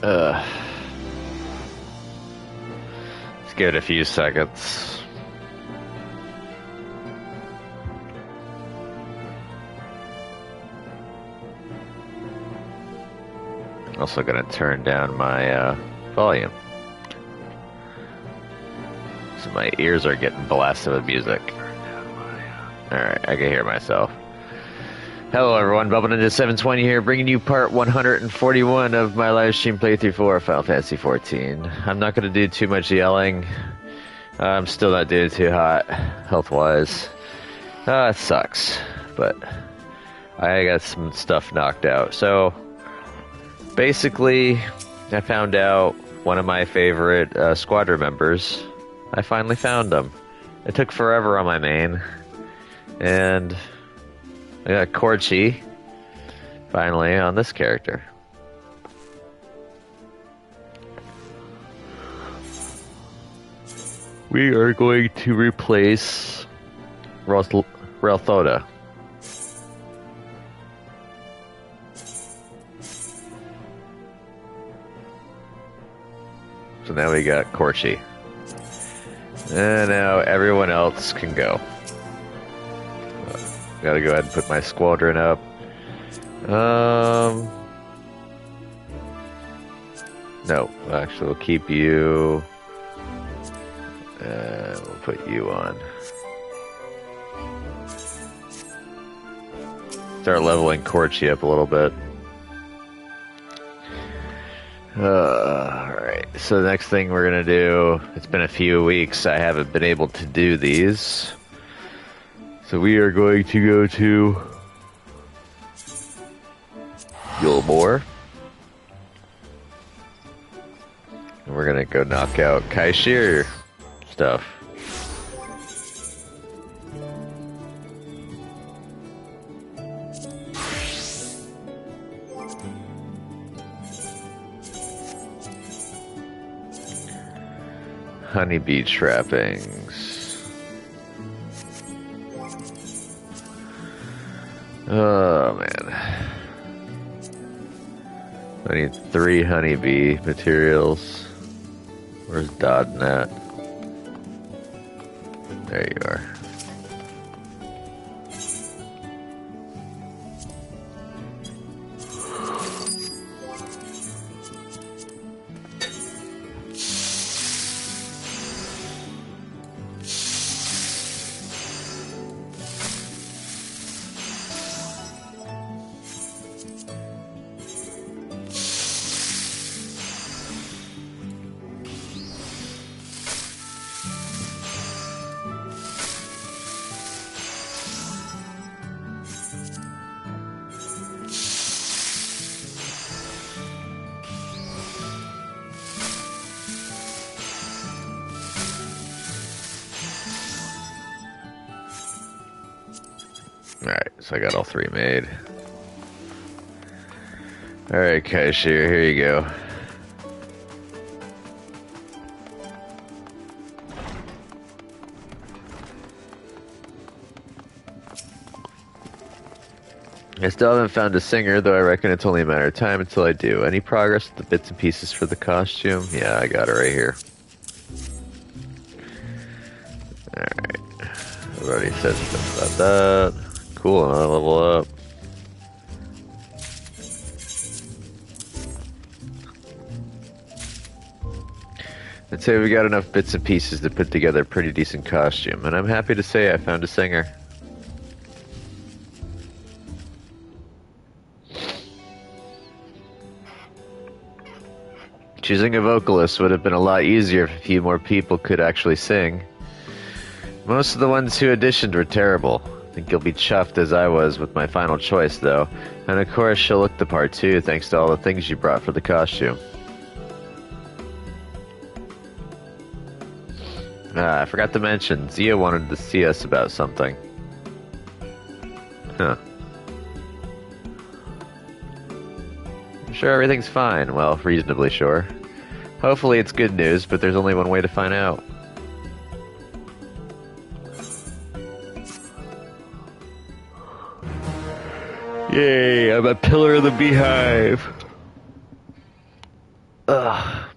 Let's give it a few seconds. Also gonna turn down my volume. So my ears are getting blasted with music. Alright, I can hear myself. Hello everyone, Bubble Ninja 720 here, bringing you part 141 of my live stream playthrough for Final Fantasy XIV. I'm not going to do too much yelling. I'm still not doing too hot, health-wise. It sucks, but I got some stuff knocked out. So, basically, I found out one of my favorite squadron members. I finally found him. It took forever on my main, and I got Corchi, finally, on this character. We are going to replace Relthoda. So now we got Corchi. And now everyone else can go. Gotta go ahead and put my squadron up. No, actually we'll keep you. We'll put you on. Start leveling Corchi up a little bit. Alright, so the next thing we're gonna do, it's been a few weeks, I haven't been able to do these. So we are going to go to Gilmore. And we're gonna go knock out Kaishir stuff. Honeybee trappings. Oh man. I need 3 honeybee materials. Where's Dodd at? There you are. Alright, so I got all 3 made. Alright, Kaishir, here you go. I still haven't found a singer, though I reckon it's only a matter of time until I do. Any progress with the bits and pieces for the costume? Yeah, I got it right here. Alright. I've already said stuff about that. Cool, another level up. I'd say we got enough bits and pieces to put together a pretty decent costume, and I'm happy to say I found a singer. Choosing a vocalist would have been a lot easier if a few more people could actually sing. Most of the ones who auditioned were terrible. I think you'll be chuffed as I was with my final choice, though. And of course, she'll look the part too, thanks to all the things you brought for the costume. I forgot to mention, Zia wanted to see us about something. Huh. I'm sure everything's fine. Well, reasonably sure. Hopefully it's good news, but there's only one way to find out. Yay, I'm a pillar of the beehive. Ugh.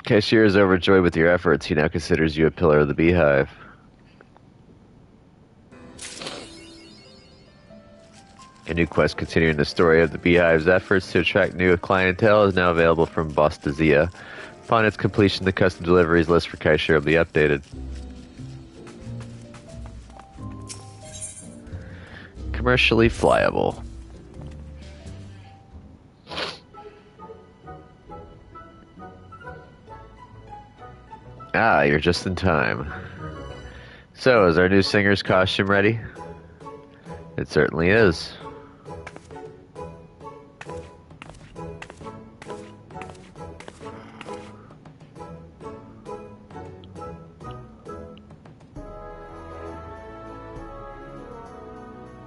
Cashier is overjoyed with your efforts. He now considers you a pillar of the beehive. A new quest continuing the story of the beehive's efforts to attract new clientele is now available from Boss Dazia. Upon its completion, the custom deliveries list for Kaishir will be updated. Commercially flyable. Ah, you're just in time. So, is our new singer's costume ready? It certainly is.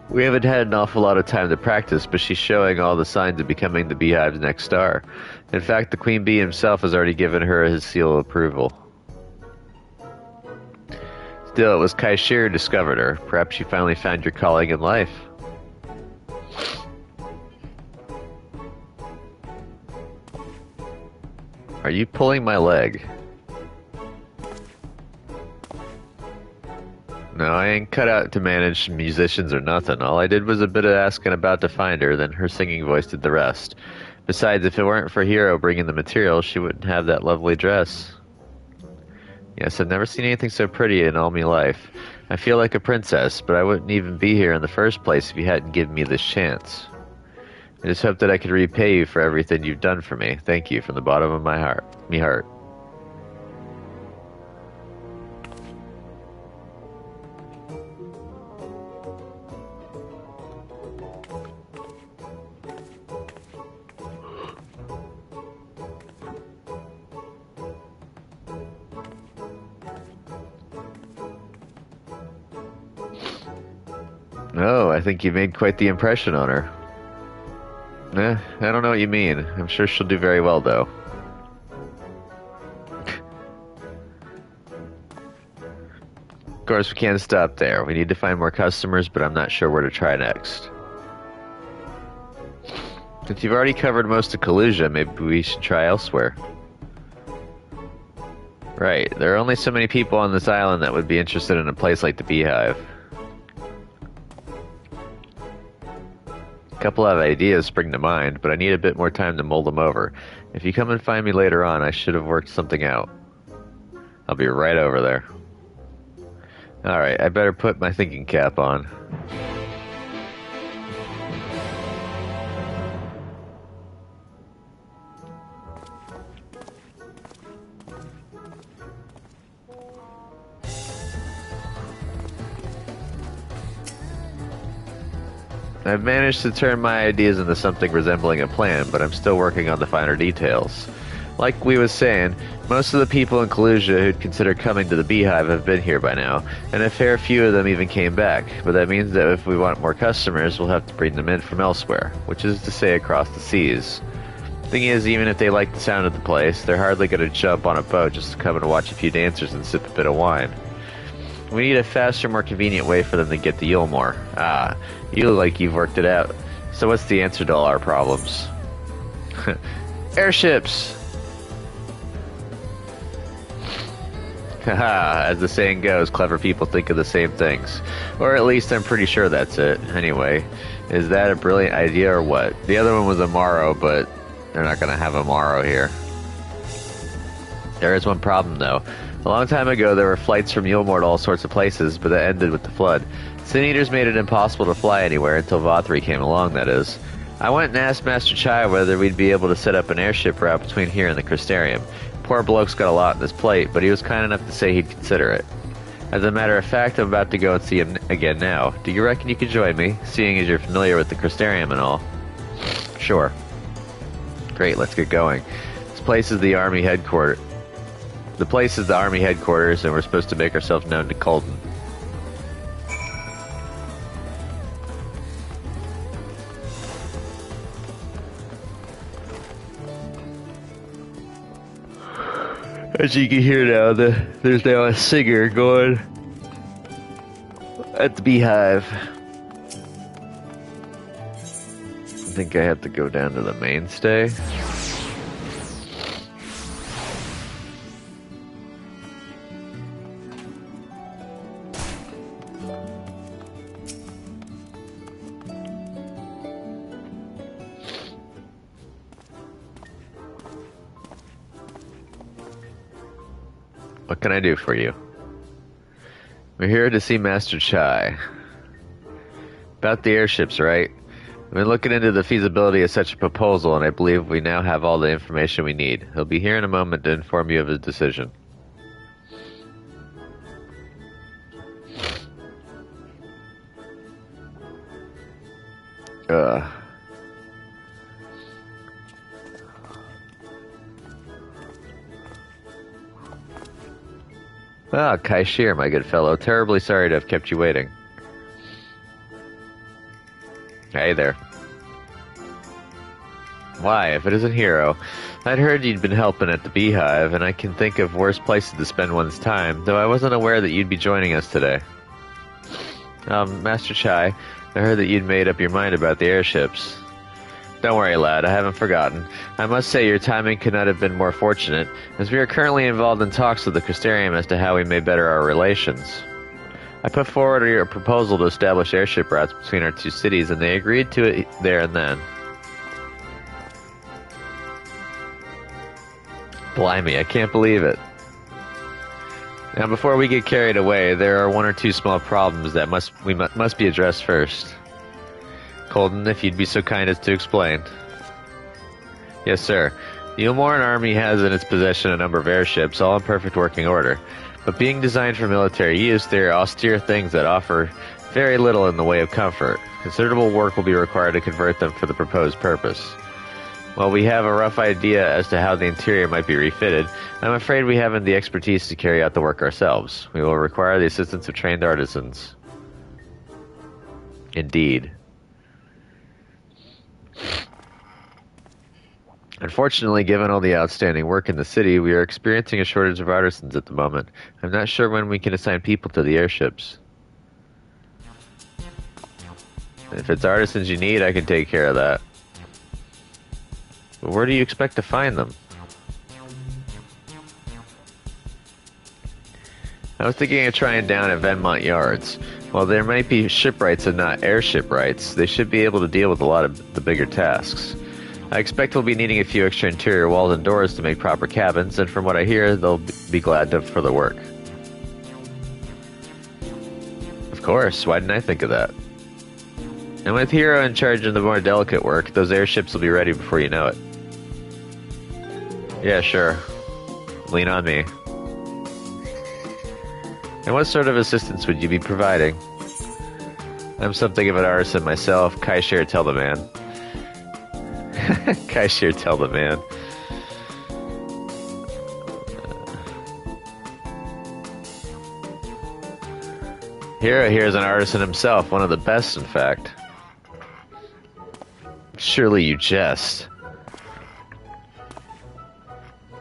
We haven't had an awful lot of time to practice, but she's showing all the signs of becoming the beehive's next star. In fact, the queen bee himself has already given her his seal of approval. Still, it was Kaishir who discovered her. Perhaps you finally found your calling in life. Are you pulling my leg? No, I ain't cut out to manage musicians or nothing. All I did was a bit of asking about to find her, then her singing voice did the rest. Besides, if it weren't for Hero bringing the material, she wouldn't have that lovely dress. Yes, I've never seen anything so pretty in all my life. I feel like a princess, but I wouldn't even be here in the first place if you hadn't given me this chance. I just hope that I could repay you for everything you've done for me. Thank you from the bottom of my heart. Oh, I think you made quite the impression on her. I don't know what you mean. I'm sure she'll do very well, though. Of course, we can't stop there. We need to find more customers, but I'm not sure where to try next. Since you've already covered most of Kalusia, maybe we should try elsewhere. Right, there are only so many people on this island that would be interested in a place like the Beehive. A couple of ideas spring to mind, but I need a bit more time to mull them over. If you come and find me later on, I should have worked something out. I'll be right over there. Alright, I better put my thinking cap on. I've managed to turn my ideas into something resembling a plan, but I'm still working on the finer details. Like we was saying, most of the people in Kalusia who'd consider coming to the Beehive have been here by now, and a fair few of them even came back, but that means that if we want more customers, we'll have to bring them in from elsewhere, which is to say across the seas. Thing is, even if they like the sound of the place, they're hardly going to jump on a boat just to come and watch a few dancers and sip a bit of wine. We need a faster, more convenient way for them to get to Yulmore. Ah, you look like you've worked it out. So what's the answer to all our problems? Airships! Haha, as the saying goes, clever people think of the same things. Or at least I'm pretty sure that's it. Anyway, is that a brilliant idea or what? The other one was a Morrow, but they're not going to have a Morrow here. There is one problem, though. A long time ago, there were flights from Yulmore to all sorts of places, but that ended with the flood. Sin Eaters made it impossible to fly anywhere until Vothri came along, that is. I went and asked Master Chai whether we'd be able to set up an airship route between here and the Crystarium. Poor bloke's got a lot on his plate, but he was kind enough to say he'd consider it. As a matter of fact, I'm about to go and see him again now. Do you reckon you could join me, seeing as you're familiar with the Crystarium and all? Sure. Great, let's get going. This place is the army headquarters. The place is the army headquarters, and we're supposed to make ourselves known to Colton. As you can hear now, there's now a singer going at the Beehive. I think I have to go down to the mainstay. What can I do for you? We're here to see Master Chai. About the airships, right? I've been looking into the feasibility of such a proposal, and I believe we now have all the information we need. He'll be here in a moment to inform you of his decision. Ah, Kaishir, my good fellow. Terribly sorry to have kept you waiting. Hey there. Why, if it isn't Hero? I'd heard you'd been helping at the Beehive, and I can think of worse places to spend one's time, though I wasn't aware that you'd be joining us today. Master Chai, I heard that you'd made up your mind about the airships. Don't worry, lad, I haven't forgotten. I must say your timing could not have been more fortunate, as we are currently involved in talks with the Crystarium as to how we may better our relations. I put forward your proposal to establish airship routes between our two cities, and they agreed to it there and then. Blimey, I can't believe it. Now, before we get carried away, there are one or two small problems that must be addressed first. Colden, if you'd be so kind as to explain. Yes, sir. The Ulmoran army has in its possession a number of airships, all in perfect working order. But being designed for military use, they are austere things that offer very little in the way of comfort. Considerable work will be required to convert them for the proposed purpose. While we have a rough idea as to how the interior might be refitted, I'm afraid we haven't the expertise to carry out the work ourselves. We will require the assistance of trained artisans. Indeed. Unfortunately, given all the outstanding work in the city, we are experiencing a shortage of artisans at the moment. I'm not sure when we can assign people to the airships. If it's artisans you need, I can take care of that. But where do you expect to find them? I was thinking of trying down at Venmont Yards. While there might be shipwrights and not airship rights, they should be able to deal with a lot of the bigger tasks. I expect we'll be needing a few extra interior walls and doors to make proper cabins, and from what I hear, they'll be glad to for the work. Of course, why didn't I think of that? And with Hero in charge of the more delicate work, those airships will be ready before you know it. Yeah, sure. Lean on me. And what sort of assistance would you be providing? I'm something of an artisan myself. Kaishir, tell the man. Kaishir, tell the man. Hero here is an artisan himself, one of the best, in fact. Surely you jest.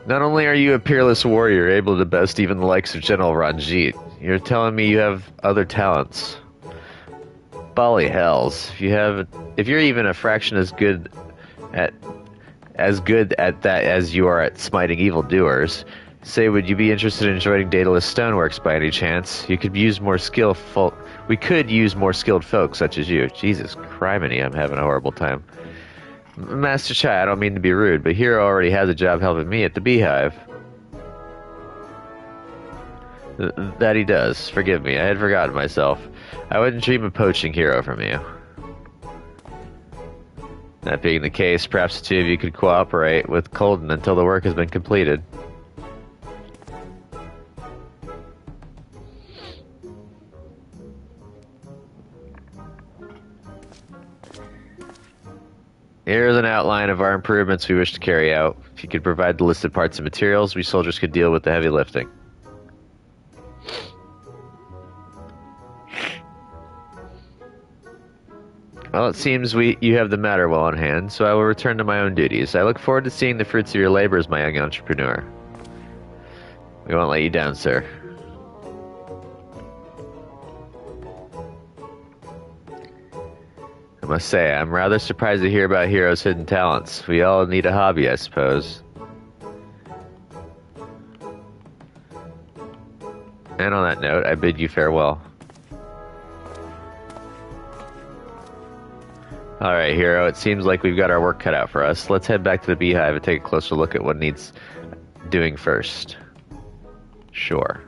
Not only are you a peerless warrior, able to best even the likes of General Ranjit, you're telling me you have other talents. Bally hells! If you're even a fraction as good at that as you are at smiting evildoers, say, would you be interested in joining Daedalus Stoneworks by any chance? We could use more skilled folk such as you. Jesus criminy, I'm having a horrible time. Master Chai, I don't mean to be rude, but Hero already has a job helping me at the Beehive. That he does. Forgive me, I had forgotten myself. I wouldn't dream of poaching Hero from you. That being the case, perhaps the two of you could cooperate with Colden until the work has been completed. Here's an outline of our improvements we wish to carry out. If you could provide the listed parts and materials, we soldiers could deal with the heavy lifting. Well, it seems you have the matter well on hand, so I will return to my own duties. I look forward to seeing the fruits of your labors, my young entrepreneur. We won't let you down, sir. I must say, I'm rather surprised to hear about Hero's hidden talents. We all need a hobby, I suppose. And on that note, I bid you farewell. Alright, Hero, it seems like we've got our work cut out for us. Let's head back to the Beehive and take a closer look at what needs doing first. Sure.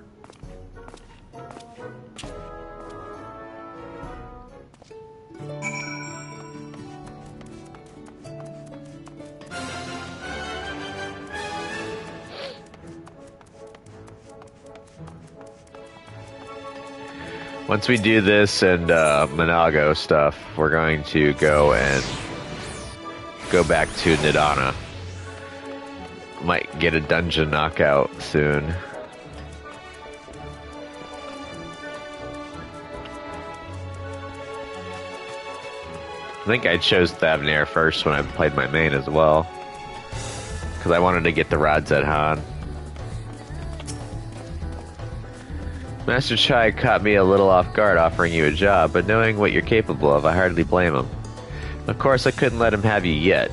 Once we do this and Monago stuff, we're going to go back to Nidana. Might get a dungeon knockout soon. I think I chose Thavnair first when I played my main as well, because I wanted to get the rods at Han. Master Chai caught me a little off guard offering you a job, but knowing what you're capable of, I hardly blame him. Of course, I couldn't let him have you yet.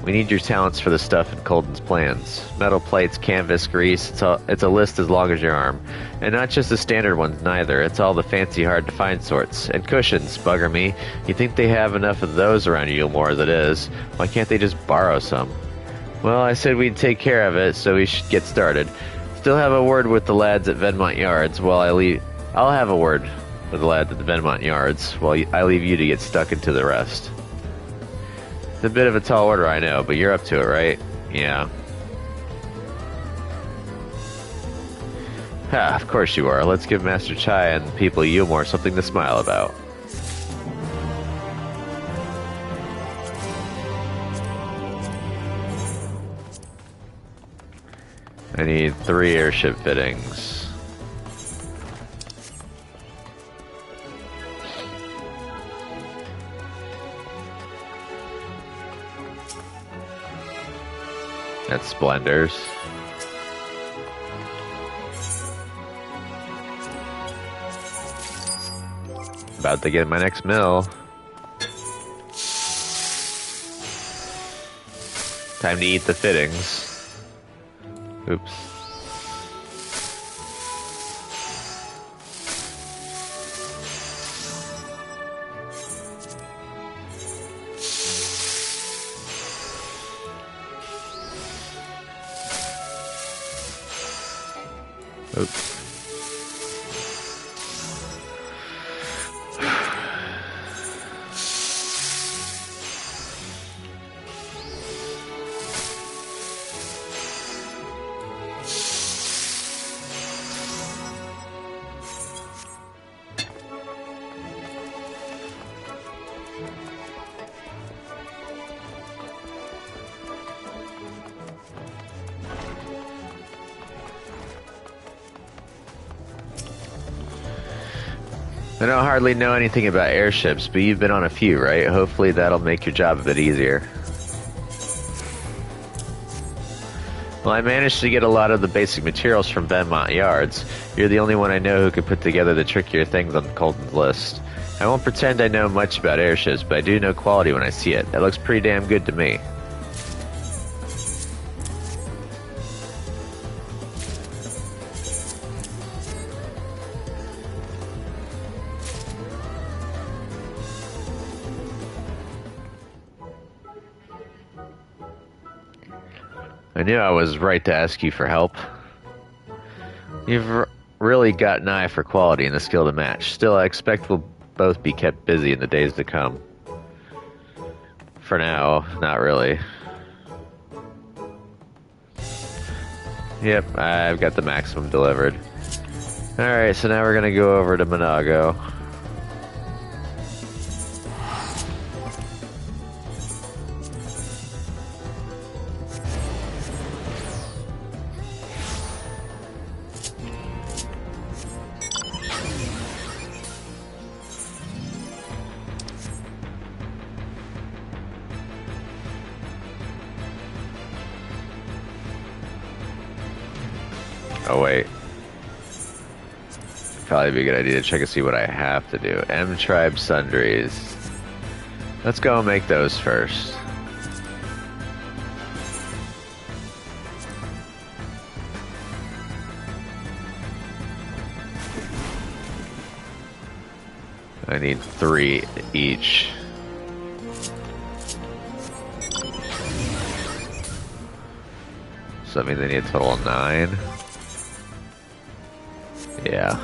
We need your talents for the stuff in Colden's plans. Metal plates, canvas, grease, it's a list as long as your arm. And not just the standard ones, neither. It's all the fancy, hard-to-find sorts. And cushions, bugger me. You think they have enough of those around Yulmore as it is. Why can't they just borrow some? Well, I said we'd take care of it, so we should get started. Still have a word with the lads at Venmont Yards while I leave. I'll have a word with the lads at the Venmont Yards while I leave you to get stuck into the rest. It's a bit of a tall order, I know, but you're up to it, right? Yeah. Ha, of course you are. Let's give Master Chai and the people of Yulmore something to smile about. I need 3 airship fittings. That's splendors. About to get my next mill. Time to eat the fittings. Oops. Oops. I don't hardly know anything about airships, but you've been on a few, right? Hopefully that'll make your job a bit easier. Well, I managed to get a lot of the basic materials from Venmont Yards. You're the only one I know who could put together the trickier things on Colton's list. I won't pretend I know much about airships, but I do know quality when I see it. It looks pretty damn good to me. I knew I was right to ask you for help. You've really got an eye for quality and the skill to match. Still, I expect we'll both be kept busy in the days to come. For now, not really. Yep, I've got the maximum delivered. Alright, so now we're gonna go over to Monago. Oh wait. Probably be a good idea to check and see what I have to do. M-Tribe Sundries. Let's go and make those first. I need 3 each. So that means I need a total of 9. Yeah.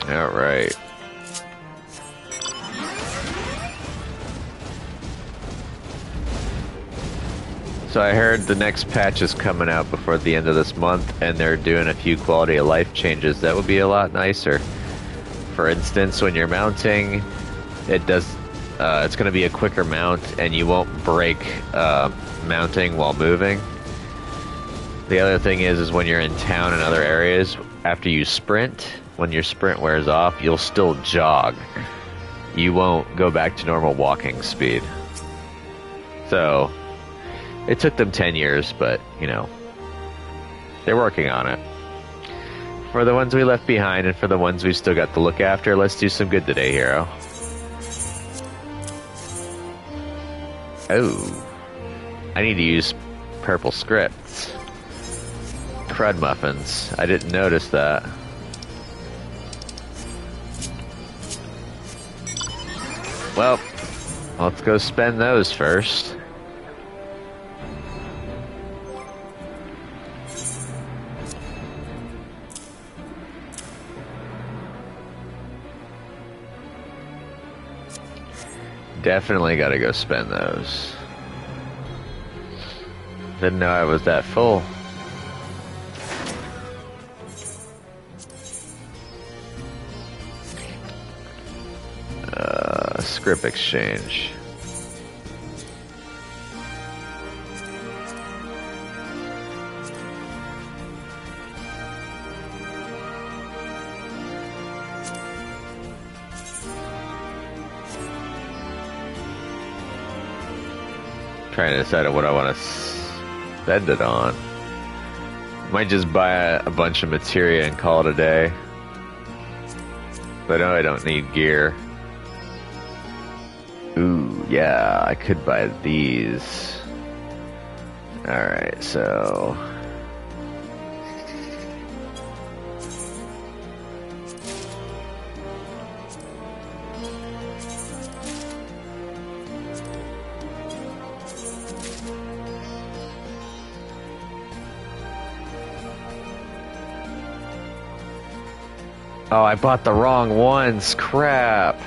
All right. So I heard the next patch is coming out before the end of this month, and they're doing a few quality of life changes that would be a lot nicer. For instance, when you're mounting, it's going to be a quicker mount, and you won't break mounting while moving. The other thing is when you're in town and other areas, after you sprint, when your sprint wears off, you'll still jog. You won't go back to normal walking speed. So it took them 10 years, but, you know, they're working on it. For the ones we left behind and for the ones we still got to look after, let's do some good today, hero. Oh. I need to use purple scripts. Crud muffins. I didn't notice that. Well, let's go spend those first. Definitely gotta go spend those. Didn't know I was that full. Script exchange. Trying to decide on what I want to spend it on. Might just buy a bunch of materia and call it a day. But no, I don't need gear. Ooh, yeah, I could buy these. Alright, so... Oh, I bought the wrong ones. Crap.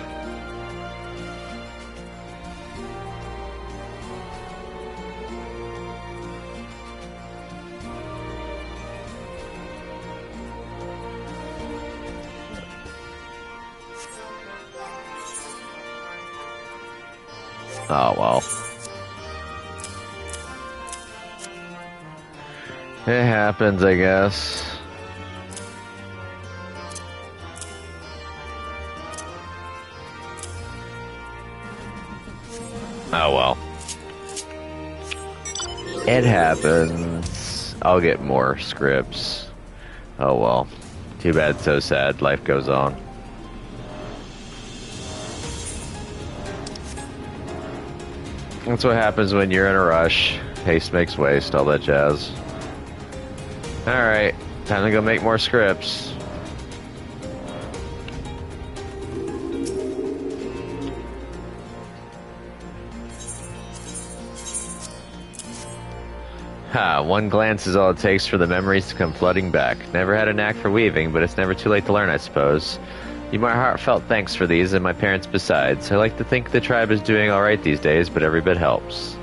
Oh, well. It happens, I guess. Oh, well. It happens. I'll get more scripts. Oh, well. Too bad, so sad. Life goes on. That's what happens when you're in a rush. Haste makes waste, all that jazz. Alright, time to go make more scripts. Ha, one glance is all it takes for the memories to come flooding back. Never had a knack for weaving, but it's never too late to learn, I suppose. You my heartfelt thanks for these, and my parents besides. I like to think the tribe is doing alright these days, but every bit helps.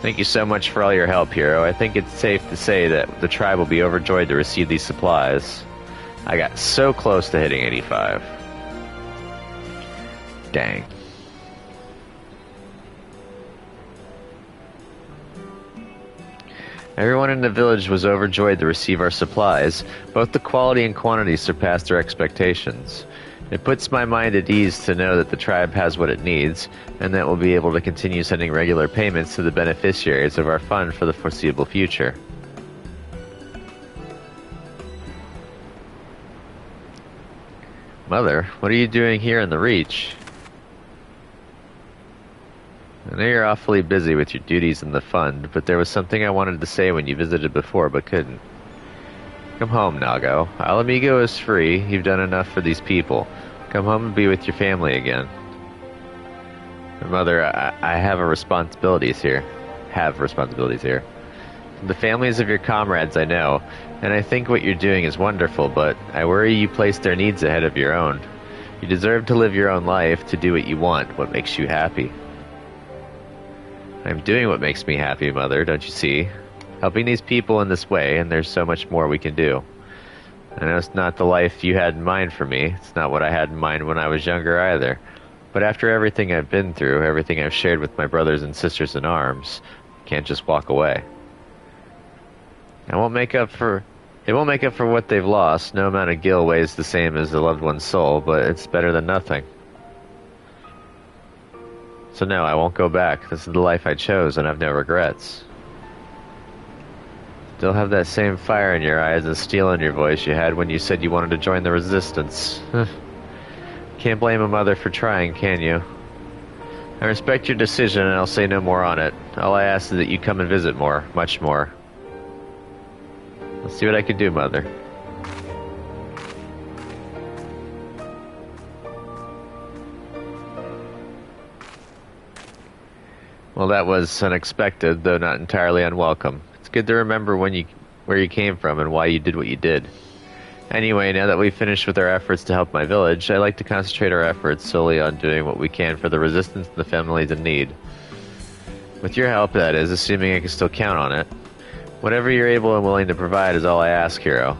Thank you so much for all your help, hero. I think it's safe to say that the tribe will be overjoyed to receive these supplies. I got so close to hitting 85. Dang. Everyone in the village was overjoyed to receive our supplies. Both the quality and quantity surpassed our expectations. It puts my mind at ease to know that the tribe has what it needs, and that we'll be able to continue sending regular payments to the beneficiaries of our fund for the foreseeable future. Mother, what are you doing here in the Reach? I know you're awfully busy with your duties in the fund, but there was something I wanted to say when you visited before but couldn't. Come home, Nago. Alamigo is free. You've done enough for these people. Come home and be with your family again. Mother, I have responsibilities here. The families of your comrades I know, and I think what you're doing is wonderful, but I worry you place their needs ahead of your own. You deserve to live your own life, to do what you want, what makes you happy. I'm doing what makes me happy, Mother, don't you see? Helping these people in this way, and there's so much more we can do. I know it's not the life you had in mind for me. It's not what I had in mind when I was younger either. But after everything I've been through, everything I've shared with my brothers and sisters in arms, I can't just walk away. It won't make up for what they've lost. No amount of gil weighs the same as the loved one's soul, but it's better than nothing. So no, I won't go back. This is the life I chose, and I've no regrets. Still have that same fire in your eyes and steel in your voice you had when you said you wanted to join the resistance. Can't blame a mother for trying, can you? I respect your decision, and I'll say no more on it. All I ask is that you come and visit more, much more. I'll see what I can do, Mother. Well, that was unexpected, though not entirely unwelcome. It's good to remember where you came from and why you did what you did. Anyway, now that we've finished with our efforts to help my village, I'd like to concentrate our efforts solely on doing what we can for the resistance and the families in need. With your help, that is, assuming I can still count on it. Whatever you're able and willing to provide is all I ask, hero.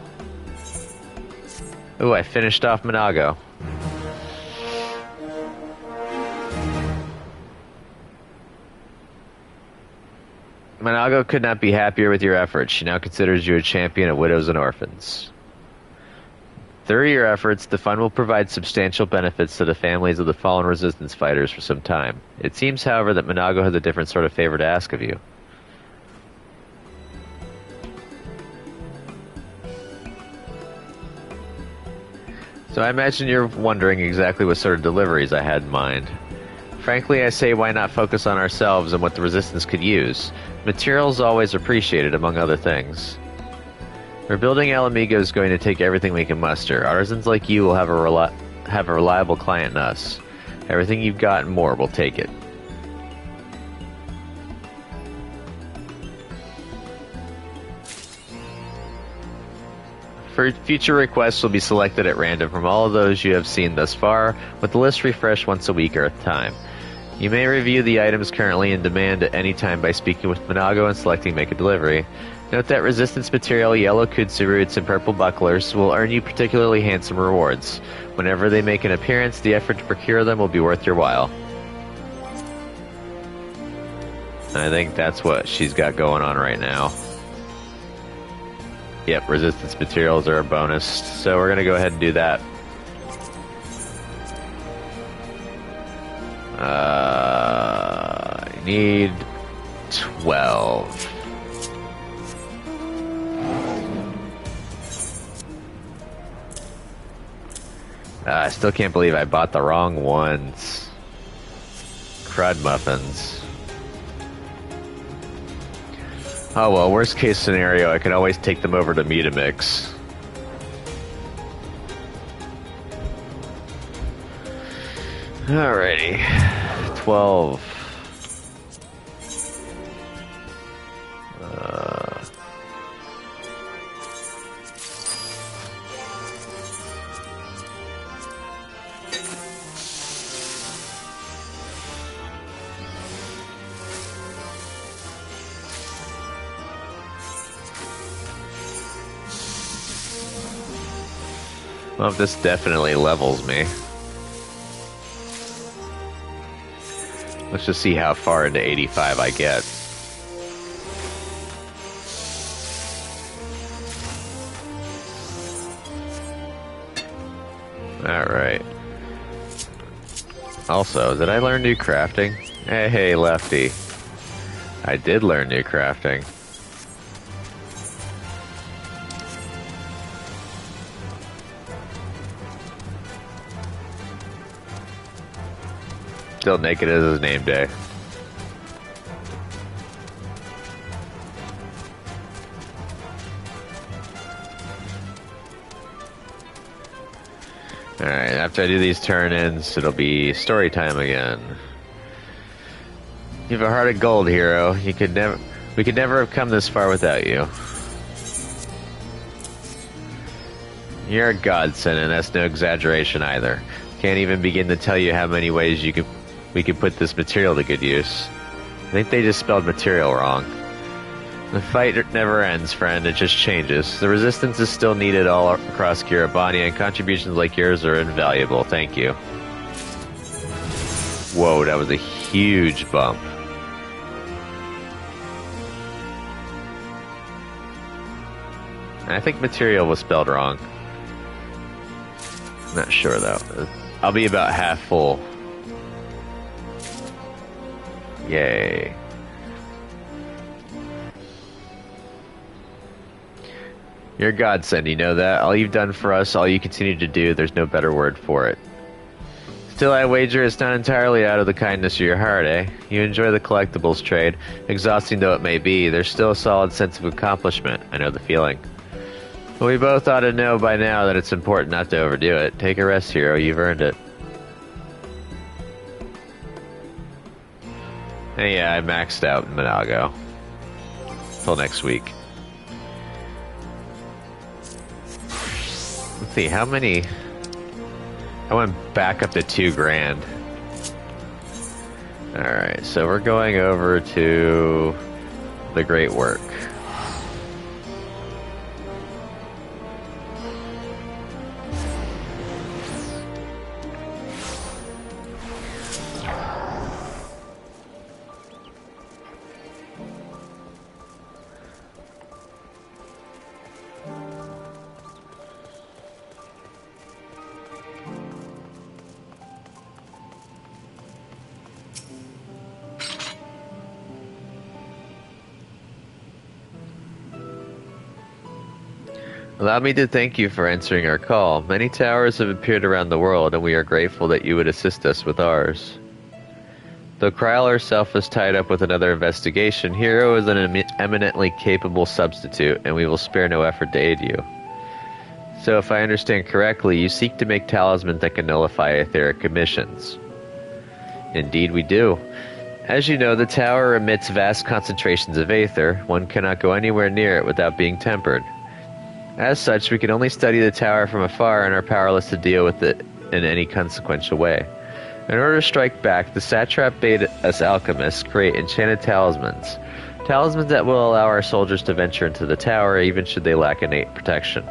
Ooh, I finished off Monago. Monago could not be happier with your efforts. She now considers you a champion of widows and orphans. Through your efforts, the fund will provide substantial benefits to the families of the fallen resistance fighters for some time. It seems, however, that Monago has a different sort of favor to ask of you. So I imagine you're wondering exactly what sort of deliveries I had in mind. Frankly, I say why not focus on ourselves and what the resistance could use. Materials always appreciated, among other things. Rebuilding Alamigo is going to take everything we can muster. Artisans like you will have a reliable client in us. Everything you've got and more, we'll take it. For future requests will be selected at random from all of those you have seen thus far, with the list refreshed once a week or at a time. You may review the items currently in demand at any time by speaking with Monago and selecting Make a Delivery. Note that resistance material, yellow kudzu roots, and purple bucklers will earn you particularly handsome rewards. Whenever they make an appearance, the effort to procure them will be worth your while. And I think that's what she's got going on right now. Yep, resistance materials are a bonus, so we're going to go ahead and do that. I need 12. I still can't believe I bought the wrong ones. Crud muffins. Oh well, worst case scenario, I can always take them over to Metamix. Alrighty. 12. Well, this definitely levels me. Let's just see how far into 85 I get. Alright. Also, did I learn new crafting? Hey, Lefty. I did learn new crafting. Still naked as his name day. Alright, after I do these turn-ins, it'll be story time again. You have a heart of gold, hero. We could never have come this far without you. You're a godsend, and that's no exaggeration either. Can't even begin to tell you how many ways we could put this material to good use. I think they just spelled material wrong. The fight never ends, friend, it just changes. The resistance is still needed all across Kiribati, and contributions like yours are invaluable. Thank you. Whoa, that was a huge bump. I think material was spelled wrong. Not sure, though. I'll be about half full. Yay. You're a godsend, you know that? All you've done for us, all you continue to do, there's no better word for it. Still, I wager it's not entirely out of the kindness of your heart, eh? You enjoy the collectibles trade. Exhausting though it may be, there's still a solid sense of accomplishment. I know the feeling. But we both ought to know by now that it's important not to overdo it. Take a rest, hero. You've earned it. And yeah, I maxed out in Manago. Till next week. Let's see, how many... I went back up to $2,000. Alright, so we're going over to the Great Work. Allow me to thank you for answering our call. Many towers have appeared around the world, and we are grateful that you would assist us with ours. Though Kryl herself is tied up with another investigation, Hero is an eminently capable substitute, and we will spare no effort to aid you. So if I understand correctly, you seek to make talismans that can nullify etheric emissions. Indeed we do. As you know, the tower emits vast concentrations of aether. One cannot go anywhere near it without being tempered. As such, we can only study the tower from afar and are powerless to deal with it in any consequential way. In order to strike back, the satrap bade us alchemists create enchanted talismans. Talismans that will allow our soldiers to venture into the tower, even should they lack innate protection.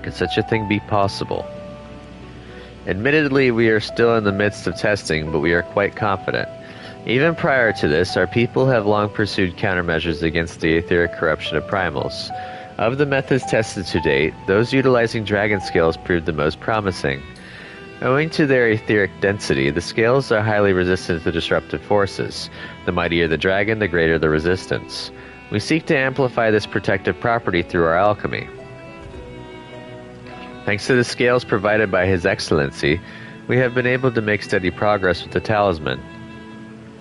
Could such a thing be possible? Admittedly, we are still in the midst of testing, but we are quite confident. Even prior to this, our people have long pursued countermeasures against the etheric corruption of primals. Of the methods tested to date, those utilizing dragon scales proved the most promising. Owing to their etheric density, the scales are highly resistant to disruptive forces. The mightier the dragon, the greater the resistance. We seek to amplify this protective property through our alchemy. Thanks to the scales provided by His Excellency, we have been able to make steady progress with the talisman.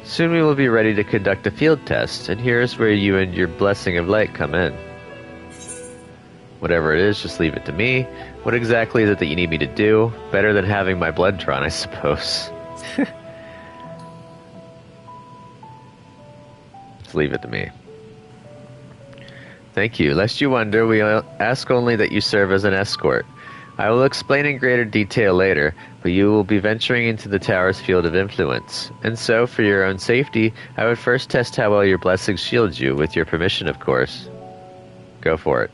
Soon we will be ready to conduct a field test, and here is where you and your blessing of light come in. Whatever it is, just leave it to me. What exactly is it that you need me to do? Better than having my blood drawn, I suppose. Just leave it to me. Thank you. Lest you wonder, we ask only that you serve as an escort. I will explain in greater detail later, but you will be venturing into the tower's field of influence. And so, for your own safety, I would first test how well your blessings shield you, with your permission, of course. Go for it.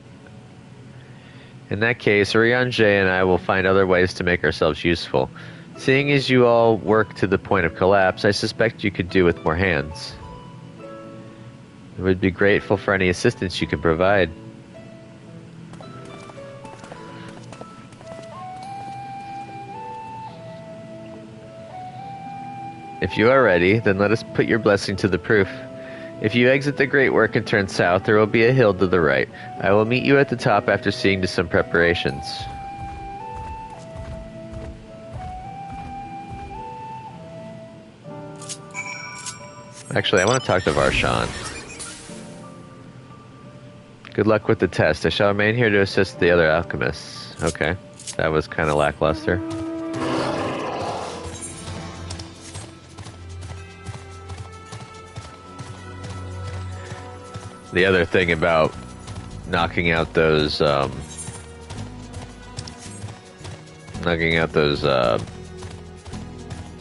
In that case, Ryanje and I will find other ways to make ourselves useful. Seeing as you all work to the point of collapse, I suspect you could do with more hands. I would be grateful for any assistance you can provide. If you are ready, then let us put your blessing to the proof. If you exit the great work and turn south, there will be a hill to the right. I will meet you at the top after seeing to some preparations. Actually, I want to talk to Varshan. Good luck with the test. I shall remain here to assist the other alchemists. Okay, that was kind of lackluster. The other thing about knocking out those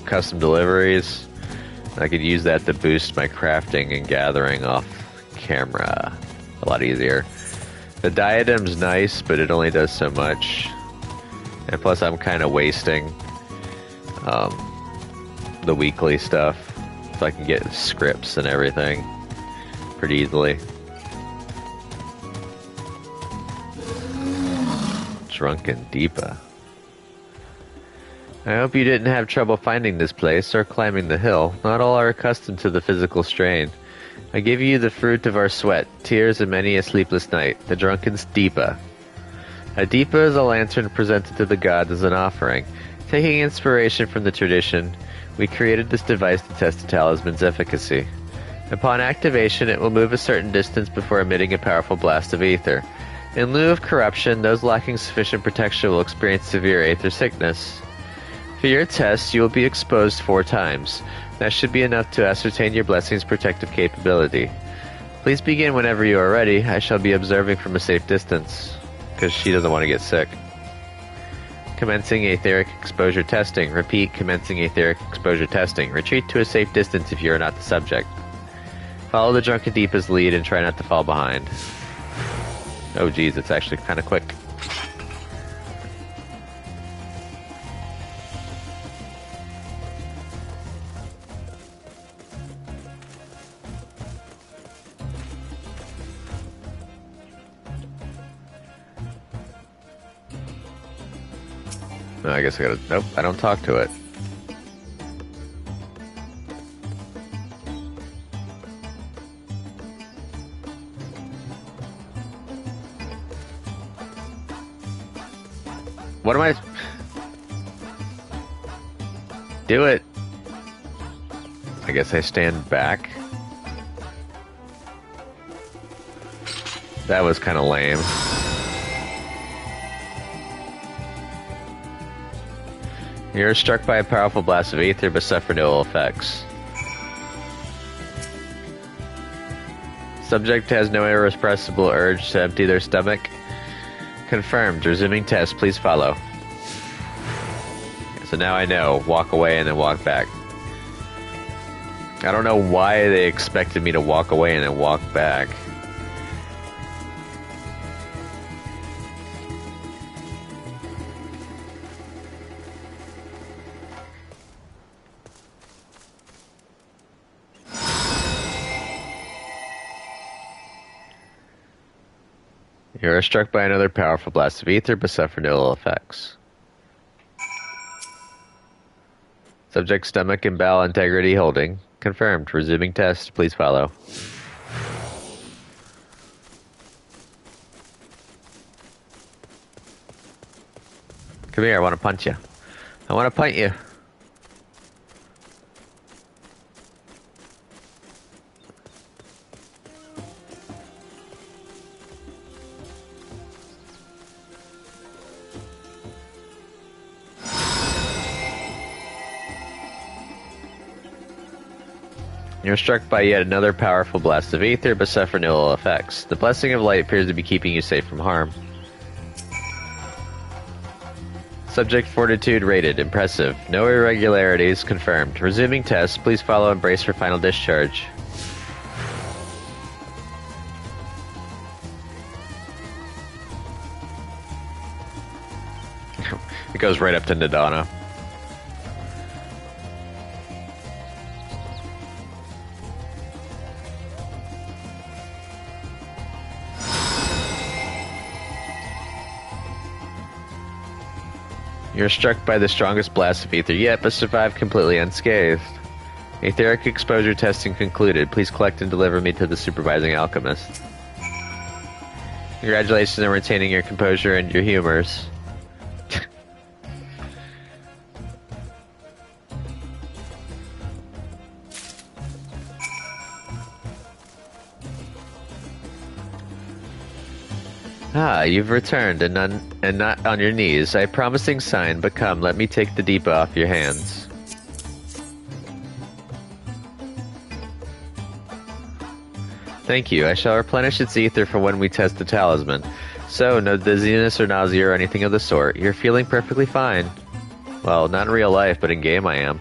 custom deliveries, I could use that to boost my crafting and gathering off camera a lot easier. The diadem's nice, but it only does so much, and plus I'm kind of wasting the weekly stuff, so I can get scripts and everything pretty easily. Drunken Deepa. I hope you didn't have trouble finding this place or climbing the hill. Not all are accustomed to the physical strain. I give you the fruit of our sweat, tears, and many a sleepless night, the drunken's Deepa. A Deepa is a lantern presented to the gods as an offering. Taking inspiration from the tradition, we created this device to test the talisman's efficacy. Upon activation, it will move a certain distance before emitting a powerful blast of ether. In lieu of corruption, those lacking sufficient protection will experience severe aether sickness. For your test, you will be exposed 4 times. That should be enough to ascertain your blessing's protective capability. Please begin whenever you are ready. I shall be observing from a safe distance, because she doesn't want to get sick. Commencing etheric exposure testing. Repeat, commencing etheric exposure testing. Retreat to a safe distance if you are not the subject. Follow the Drunken Deepa's lead and try not to fall behind. Oh geez, it's actually kind of quick. I guess I gotta... Nope, I don't talk to it. What am I... Do it! I guess I stand back. That was kind of lame. You're struck by a powerful blast of ether, but suffer no ill effects. Subject has no irrepressible urge to empty their stomach. Confirmed. Resuming test. Please follow. So now I know. Walk away and then walk back. I don't know why they expected me to walk away and then walk back. You are struck by another powerful blast of ether, but suffer no ill effects. Subject stomach and bowel integrity holding. Confirmed. Resuming test. Please follow. Come here, I want to punch you. I want to punch you. You're struck by yet another powerful blast of ether, but suffer no ill effects. The blessing of light appears to be keeping you safe from harm. Subject fortitude rated. Impressive. No irregularities confirmed. Resuming test. Please follow and brace for final discharge. It goes right up to Nadana. You're struck by the strongest blast of ether yet, but survive completely unscathed. Etheric exposure testing concluded. Please collect and deliver me to the supervising alchemist. Congratulations on retaining your composure and your humors. Ah, you've returned and not on your knees. A promising sign, but come, let me take the deep off your hands. Thank you. I shall replenish its ether for when we test the talisman. So, no dizziness or nausea or anything of the sort. You're feeling perfectly fine. Well, not in real life, but in game I am.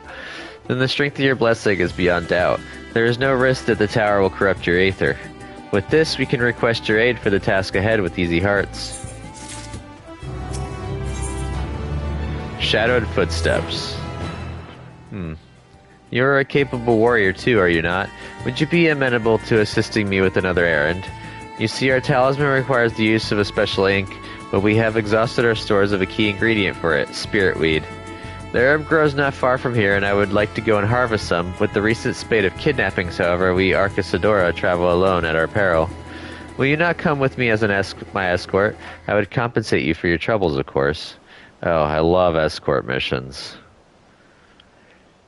Then the strength of your blessing is beyond doubt. There is no risk that the tower will corrupt your ether. With this, we can request your aid for the task ahead with easy hearts. Shadowed footsteps. You're a capable warrior too, are you not? Would you be amenable to assisting me with another errand? You see, our talisman requires the use of a special ink, but we have exhausted our stores of a key ingredient for it, spirit weed. The herb grows not far from here, and I would like to go and harvest some. With the recent spate of kidnappings, however, we Arcasadora travel alone at our peril. Will you not come with me as my escort? I would compensate you for your troubles, of course. Oh, I love escort missions.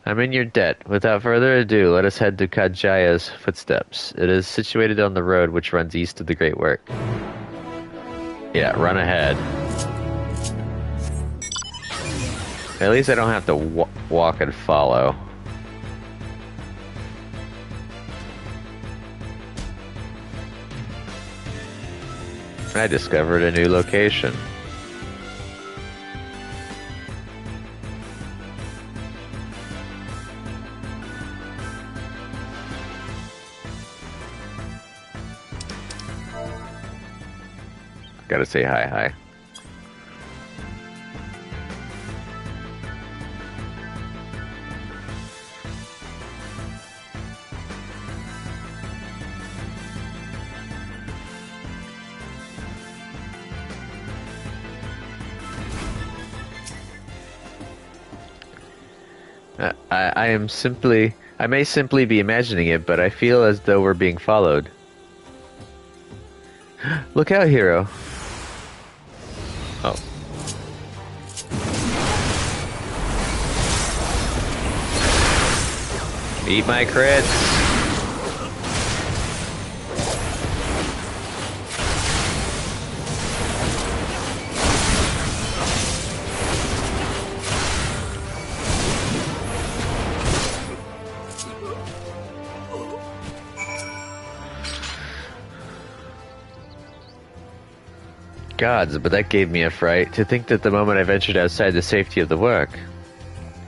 I'm in your debt. Without further ado, let us head to Kajaya's footsteps. It is situated on the road which runs east of the Great Work. Yeah, run ahead. At least I don't have to walk and follow. I discovered a new location. Gotta say hi. I may simply be imagining it, but I feel as though we're being followed. Look out, hero. Oh. Eat my crits. Gods, but that gave me a fright. To think that the moment I ventured outside the safety of the work.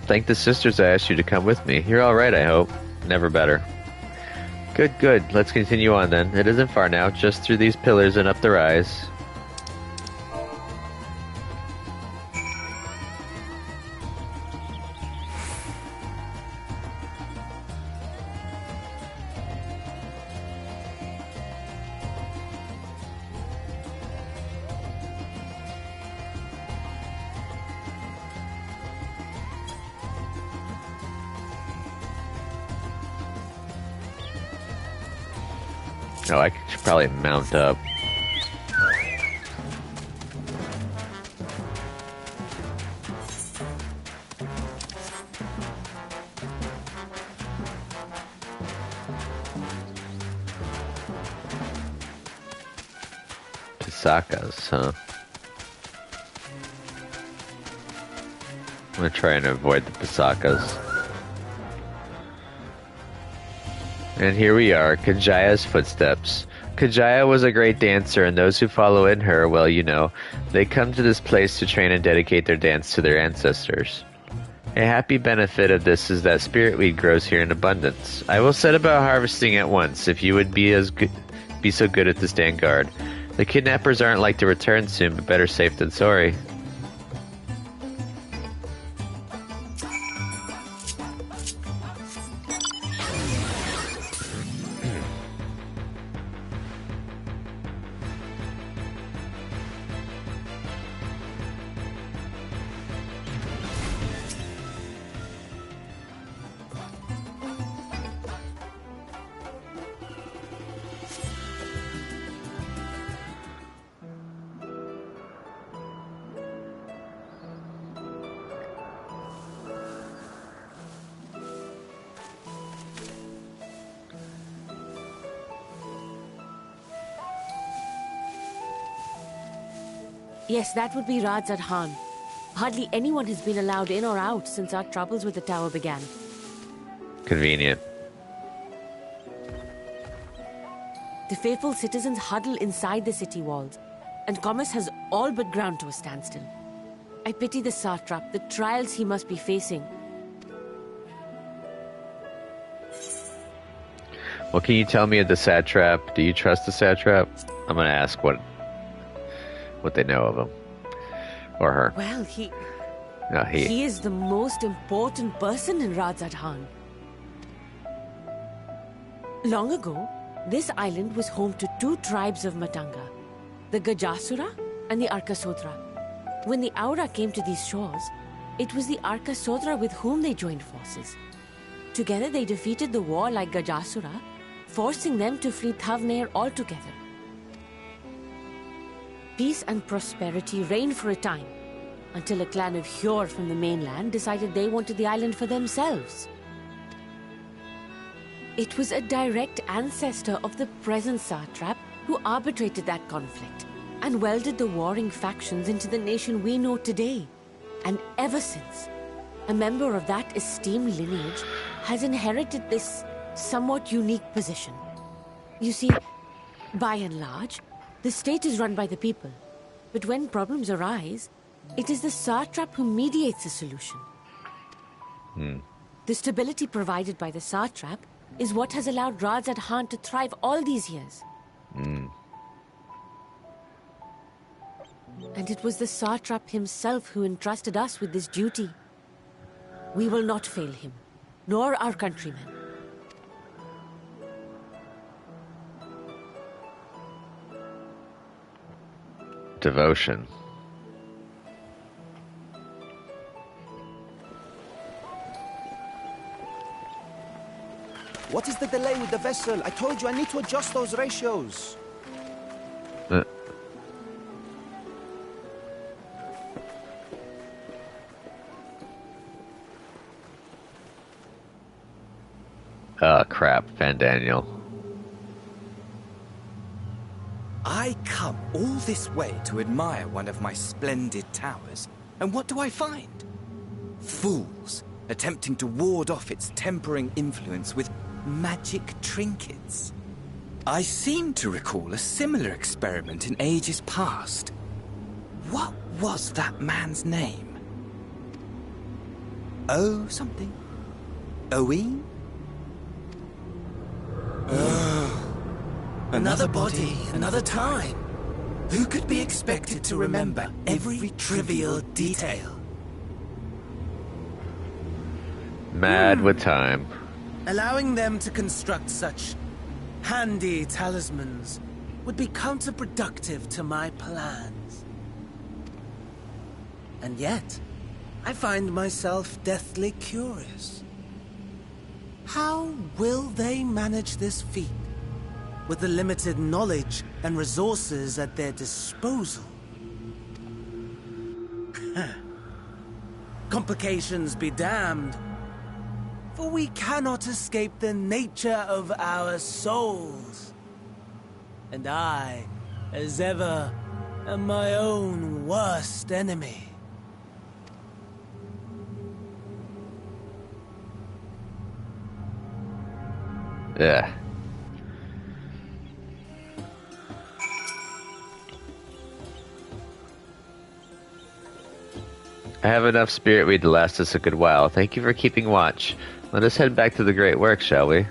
Thank the sisters I asked you to come with me. You're alright, I hope. Never better. Good. Let's continue on then. It isn't far now, just through these pillars and up the rise. Oh, I should probably mount up. Pisakas, huh? I'm gonna try and avoid the Pisakas. And here we are, Kajaya's footsteps. Kajaya was a great dancer, and those who follow in her, well, you know, they come to this place to train and dedicate their dance to their ancestors. A happy benefit of this is that spirit weed grows here in abundance. I will set about harvesting at once, if you would be so good as to stand guard. The kidnappers aren't like to return soon, but better safe than sorry. Yes, that would be Radzad Khan. Hardly anyone has been allowed in or out since our troubles with the tower began. Convenient. The faithful citizens huddle inside the city walls, and commerce has all but ground to a standstill. I pity the satrap, the trials he must be facing. What can you tell me of the satrap? Do you trust the satrap? I'm gonna ask what they know of him. Or her. Well, No, he is the most important person in Radzad Khan. Long ago, this island was home to two tribes of Matanga, the Gajasura and the Arkasodra. When the Aura came to these shores, it was the Arkasodra with whom they joined forces. Together they defeated the warlike Gajasura, forcing them to flee Thavnair altogether. Peace and prosperity reigned for a time, until a clan of Hjor from the mainland decided they wanted the island for themselves. It was a direct ancestor of the present satrap who arbitrated that conflict and welded the warring factions into the nation we know today. And ever since, a member of that esteemed lineage has inherited this somewhat unique position. You see, by and large, the state is run by the people. But when problems arise, it is the satrap who mediates a solution. The stability provided by the satrap is what has allowed Radzad Khan to thrive all these years. And it was the satrap himself who entrusted us with this duty. We will not fail him, nor our countrymen. Devotion. What is the delay with the vessel? I told you I need to adjust those ratios. Oh, crap. Van Daniel. I come all this way to admire one of my splendid towers, and what do I find? Fools attempting to ward off its tempering influence with magic trinkets. I seem to recall a similar experiment in ages past. What was that man's name? Oh, something. Owen? Another body, another time. Who could be expected to remember every trivial detail? Mad with time. Allowing them to construct such handy talismans would be counterproductive to my plans. And yet, I find myself deathly curious. How will they manage this feat with the limited knowledge and resources at their disposal? Complications be damned, for we cannot escape the nature of our souls. And I, as ever, am my own worst enemy. Yeah. I have enough spirit weed to last us a good while. Thank you for keeping watch. Let us head back to the great work, shall we?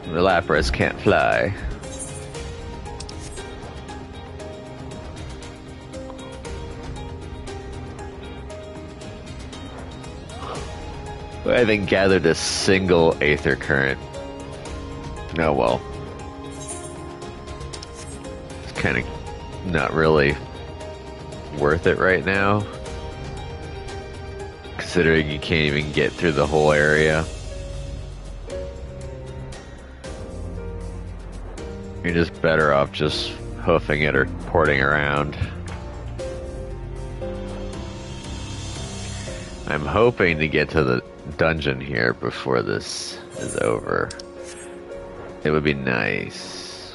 The Lapras can't fly. I haven't gathered a single Aether Current. Oh well. It's kind of not really worth it right now. Considering you can't even get through the whole area. You're just better off just hoofing it or porting around. I'm hoping to get to the dungeon here before this is over. It would be nice.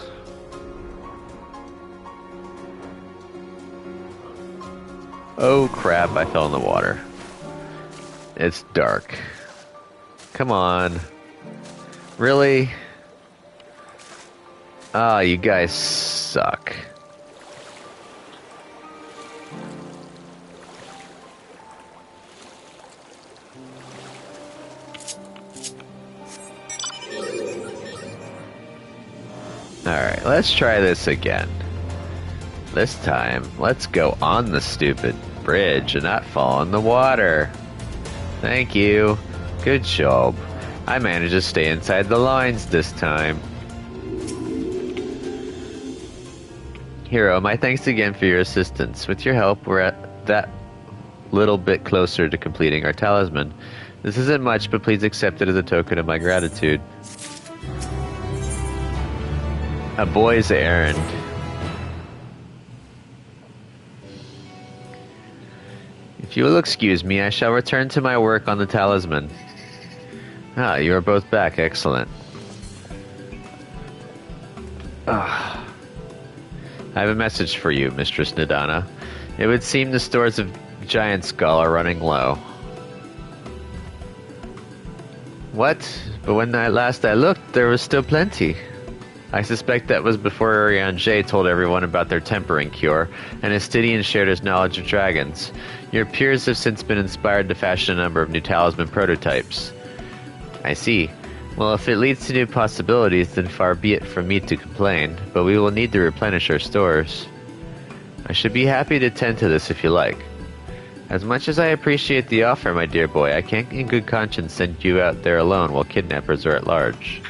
Oh crap, I fell in the water. It's dark. Come on. Really? Ah, you guys suck. Alright, let's try this again. This time, let's go on the stupid bridge and not fall in the water. Thank you. Good job. I managed to stay inside the lines this time. Hero, my thanks again for your assistance. With your help, we're at that little bit closer to completing our talisman. This isn't much, but please accept it as a token of my gratitude. A boy's errand. If you will excuse me, I shall return to my work on the talisman. Ah, you are both back. Excellent. Ah. I have a message for you, Mistress Nidana. It would seem the stores of Giant Skull are running low. What? But when last I looked, there was still plenty. I suspect that was before Urianger told everyone about their tempering cure, and Astidian shared his knowledge of dragons. Your peers have since been inspired to fashion a number of new talisman prototypes. I see. Well, if it leads to new possibilities, then far be it from me to complain, but we will need to replenish our stores. I should be happy to tend to this if you like. As much as I appreciate the offer, my dear boy, I can't in good conscience send you out there alone while kidnappers are at large.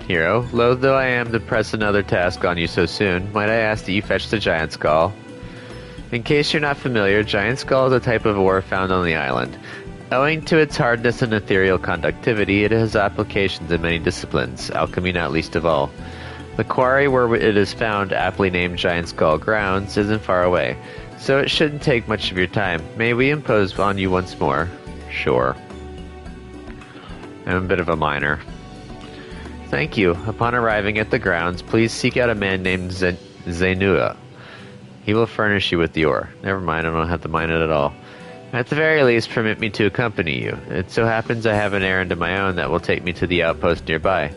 Hero, loath though I am to press another task on you so soon, might I ask that you fetch the Giant Skull? In case you're not familiar, Giant Skull is a type of ore found on the island. Owing to its hardness and ethereal conductivity, it has applications in many disciplines, alchemy not least of all. The quarry where it is found, aptly named Giant Skull Grounds, isn't far away, so it shouldn't take much of your time. May we impose on you once more? Sure. I'm a bit of a miner. Thank you. Upon arriving at the grounds, please seek out a man named Zenua. He will furnish you with the ore. Never mind, I don't have to mine it at all. At the very least, permit me to accompany you. It so happens I have an errand of my own that will take me to the outpost nearby.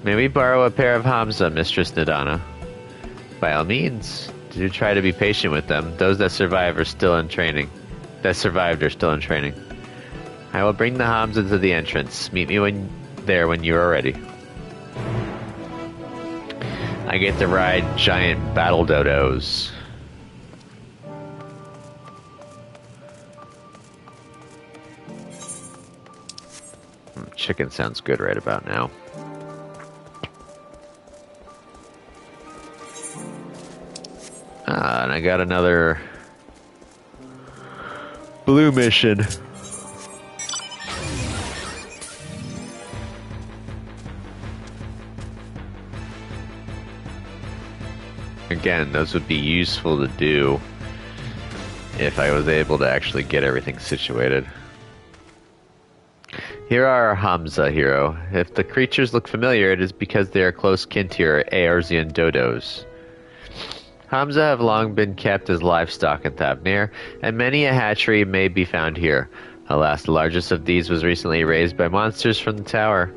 May we borrow a pair of Hamza, Mistress Nidana? By all means. Do try to be patient with them. Those that survive are still in training. I will bring the Hamza to the entrance. Meet me when you are ready. I get to ride giant battle dodos. Chicken sounds good right about now. And I got another blue mission. Again, those would be useful to do if I was able to actually get everything situated. Here are our Hamza, hero. If the creatures look familiar, it is because they are close kin to your Eorzean dodos. Hamza have long been kept as livestock in Thavnir, and many a hatchery may be found here. Alas, the largest of these was recently raised by monsters from the tower.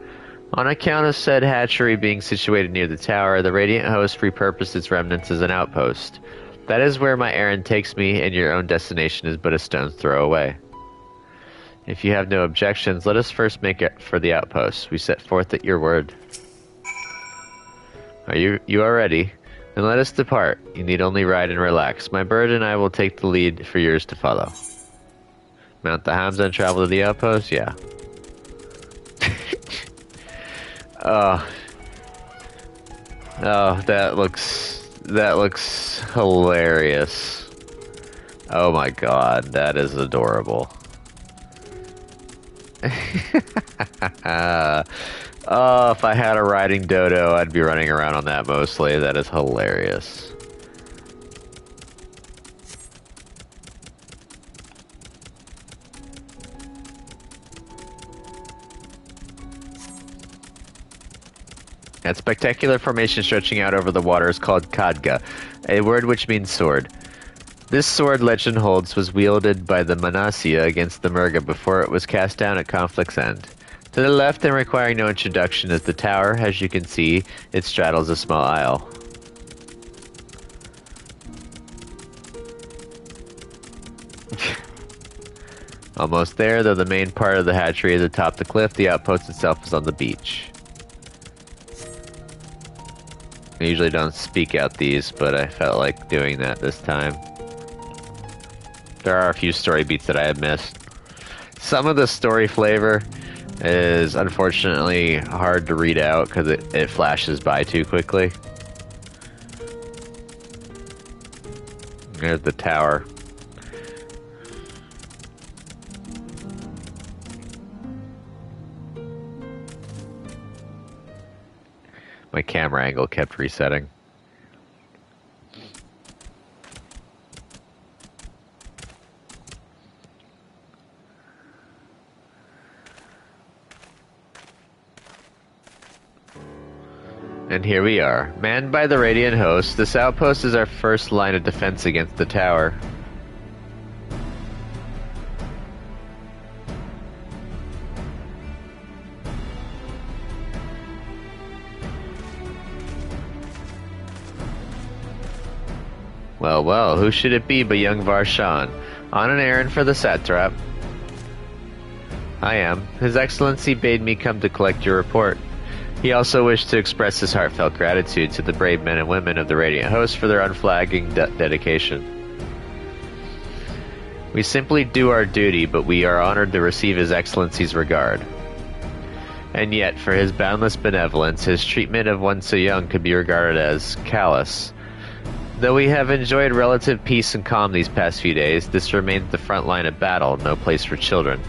On account of said hatchery being situated near the tower, the Radiant Host repurposed its remnants as an outpost. That is where my errand takes me, and your own destination is but a stone's throw away. If you have no objections, let us first make it for the outpost. We set forth at your word. Are you are ready? Then let us depart. You need only ride and relax. My bird and I will take the lead for yours to follow. Mount the Hamza and travel to the outpost? Yeah. Oh, that looks hilarious. Oh my god, that is adorable. Oh, if I had a riding dodo, I'd be running around on that mostly. That is hilarious. That spectacular formation stretching out over the water is called Khadga, a word which means sword. This sword, legend holds, was wielded by the Manasya against the Murga before it was cast down at conflict's end. To the left, and requiring no introduction, is the tower. As you can see, it straddles a small isle. Almost there, though the main part of the hatchery is atop the cliff, the outpost itself is on the beach. I usually don't speak out these, but I felt like doing that this time. There are a few story beats that I have missed. Some of the story flavor is unfortunately hard to read out because it flashes by too quickly. There's the tower. My camera angle kept resetting. And here we are, manned by the Radiant host. This outpost is our first line of defense against the tower. Well, well, who should it be but young Varshan, on an errand for the satrap? I am. His Excellency bade me come to collect your report. He also wished to express his heartfelt gratitude to the brave men and women of the Radiant Host for their unflagging dedication. We simply do our duty, but we are honored to receive His Excellency's regard. And yet, for his boundless benevolence, his treatment of one so young could be regarded as callous. Though we have enjoyed relative peace and calm these past few days, this remains the front line of battle, no place for children.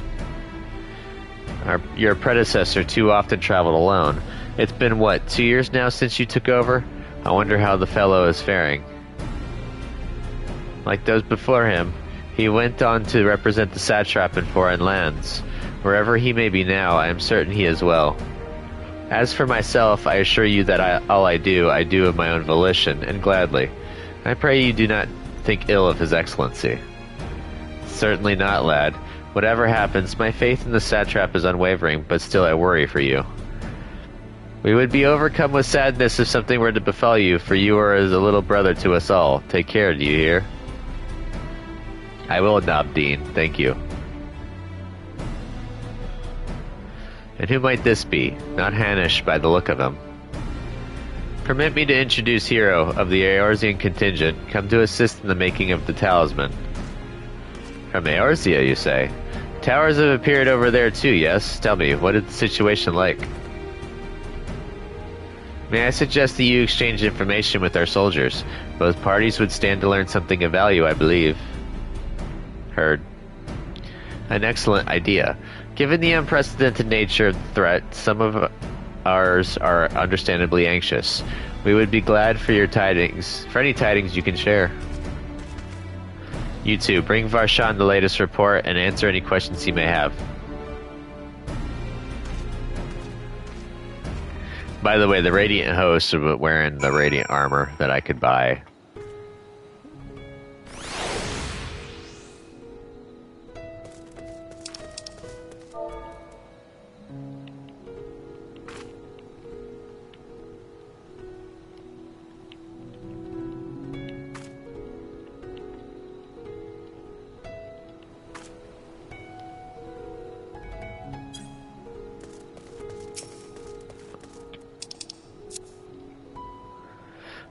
Your predecessor too often traveled alone. It's been, what, 2 years now since you took over? I wonder how the fellow is faring. Like those before him, he went on to represent the satrap in foreign lands. Wherever he may be now, I am certain he is well. As for myself, I assure you that all I do of my own volition, and gladly. I pray you do not think ill of His Excellency. Certainly not, lad. Whatever happens, my faith in the satrap is unwavering, but still I worry for you. We would be overcome with sadness if something were to befall you, for you are as a little brother to us all. Take care, do you hear? I will, Nobdeen. Thank you. And who might this be? Not Hanish by the look of him. Permit me to introduce Hero of the Eorzean contingent, come to assist in the making of the talisman. From Eorzea, you say? Towers have appeared over there too, yes? Tell me, what is the situation like? May I suggest that you exchange information with our soldiers? Both parties would stand to learn something of value, I believe. Heard. An excellent idea. Given the unprecedented nature of the threat, some of ours are understandably anxious. We would be glad for your tidings, for any tidings you can share. You two, bring Varshan the latest report and answer any questions he may have. By the way, the Radiant host are wearing the Radiant armor that I could buy.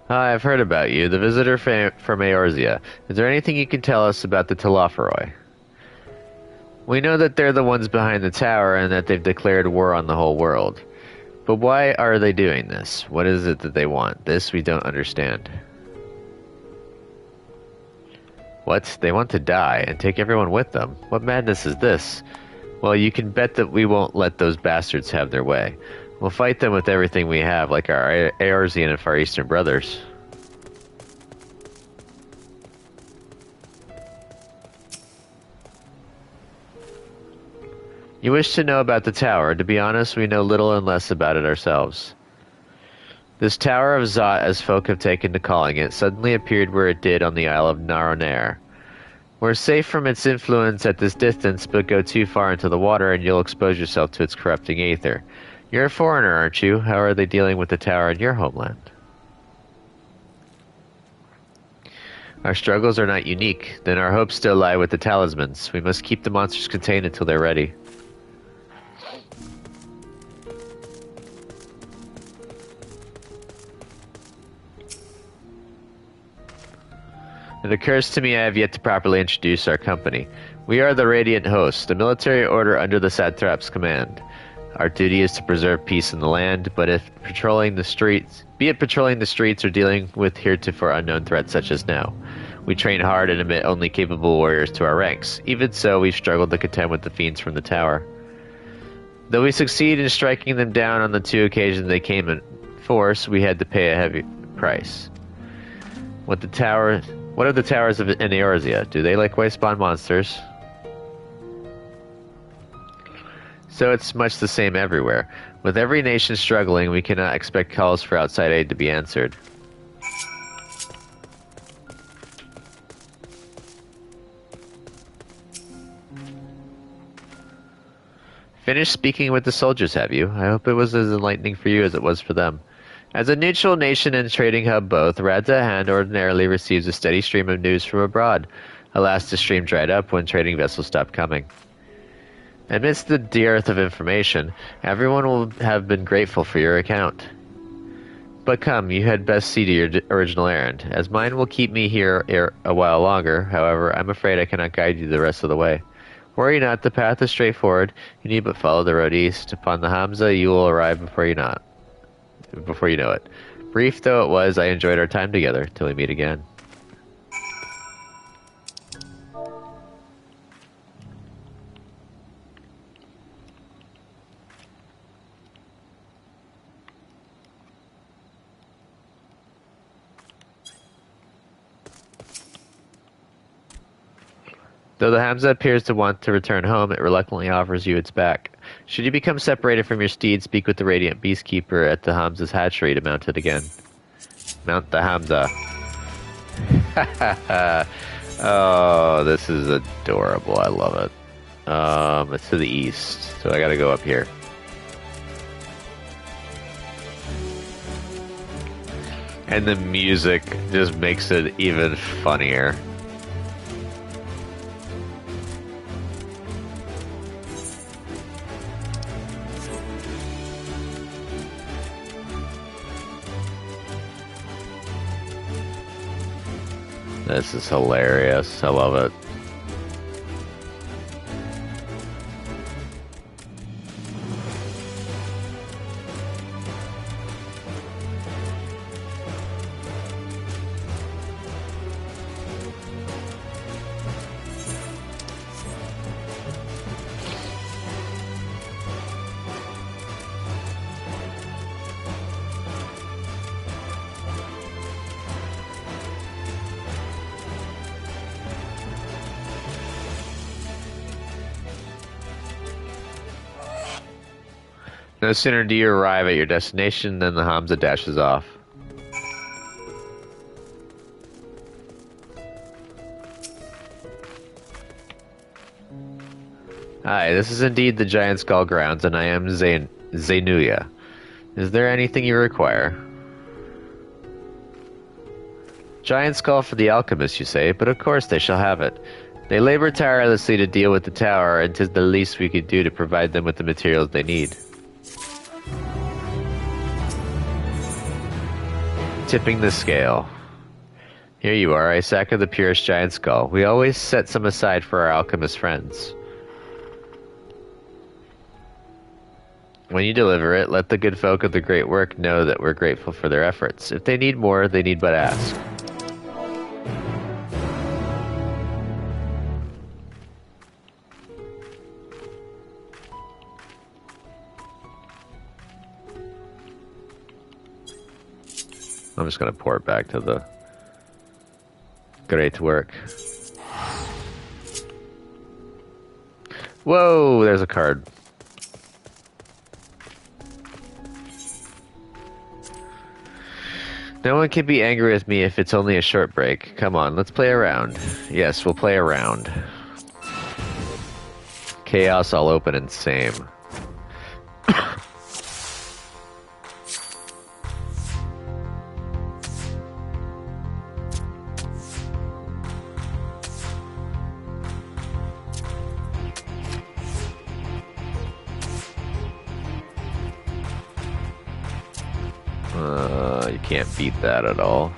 Hi, I've heard about you, the visitor from Eorzea. Is there anything you can tell us about the Telophoroi? We know that they're the ones behind the tower and that they've declared war on the whole world. But why are they doing this? What is it that they want? This we don't understand. What? They want to die and take everyone with them? What madness is this? Well, you can bet that we won't let those bastards have their way. We'll fight them with everything we have, like our Eorzean and Far Eastern brothers. You wish to know about the tower. To be honest, we know little and less about it ourselves. This Tower of Zot, as folk have taken to calling it, suddenly appeared where it did on the Isle of Naronair. We're safe from its influence at this distance, but go too far into the water and you'll expose yourself to its corrupting aether. You're a foreigner, aren't you? How are they dealing with the tower in your homeland? Our struggles are not unique. Then our hopes still lie with the talismans. We must keep the monsters contained until they're ready. It occurs to me I have yet to properly introduce our company. We are the Radiant Host, a military order under the Satrap's command. Our duty is to preserve peace in the land, but if patrolling the streets, be it patrolling the streets or dealing with heretofore unknown threats such as now. We train hard and admit only capable warriors to our ranks. Even so, we've struggled to contend with the fiends from the tower. Though we succeed in striking them down on the 2 occasions they came in force, we had to pay a heavy price. What are the towers in Eorzea? Do they likewise spawn monsters? So it's much the same everywhere. With every nation struggling, we cannot expect calls for outside aid to be answered. Finished speaking with the soldiers, have you? I hope it was as enlightening for you as it was for them. As a neutral nation and trading hub both, Radza ordinarily receives a steady stream of news from abroad. Alas, the stream dried up when trading vessels stopped coming. Amidst the dearth of information, everyone will have been grateful for your account. But come, you had best see to your original errand, as mine will keep me here a while longer. However, I'm afraid I cannot guide you the rest of the way. Worry not, the path is straightforward. You need but follow the road east. Upon the Hamza, you will arrive before you know it. Brief though it was, I enjoyed our time together. Till we meet again. Though the Hamza appears to want to return home, it reluctantly offers you its back. Should you become separated from your steed, speak with the Radiant Beastkeeper at the Hamza's hatchery to mount it again. Mount the Hamza. Oh, this is adorable. I love it. It's to the east, so I gotta go up here. And the music just makes it even funnier. This is hilarious. I love it. No sooner do you arrive at your destination than the Hamza dashes off. Hi, this is indeed the Giant Skull Grounds, and I am Zenuya. Is there anything you require? Giant Skull for the alchemist, you say, but of course they shall have it. They labor tirelessly to deal with the tower, and 'tis the least we could do to provide them with the materials they need. Tipping the scale. Here you are, a sack of the purest giant skull. We always set some aside for our alchemist friends. When you deliver it, let the good folk of the great work know that we're grateful for their efforts. If they need more, they need but ask. I'm just gonna pour it back to the great work. Whoa, there's a card. No one can be angry with me if it's only a short break. Come on, let's play around. Yes, we'll play around. Chaos all open and same. You can't beat that at all.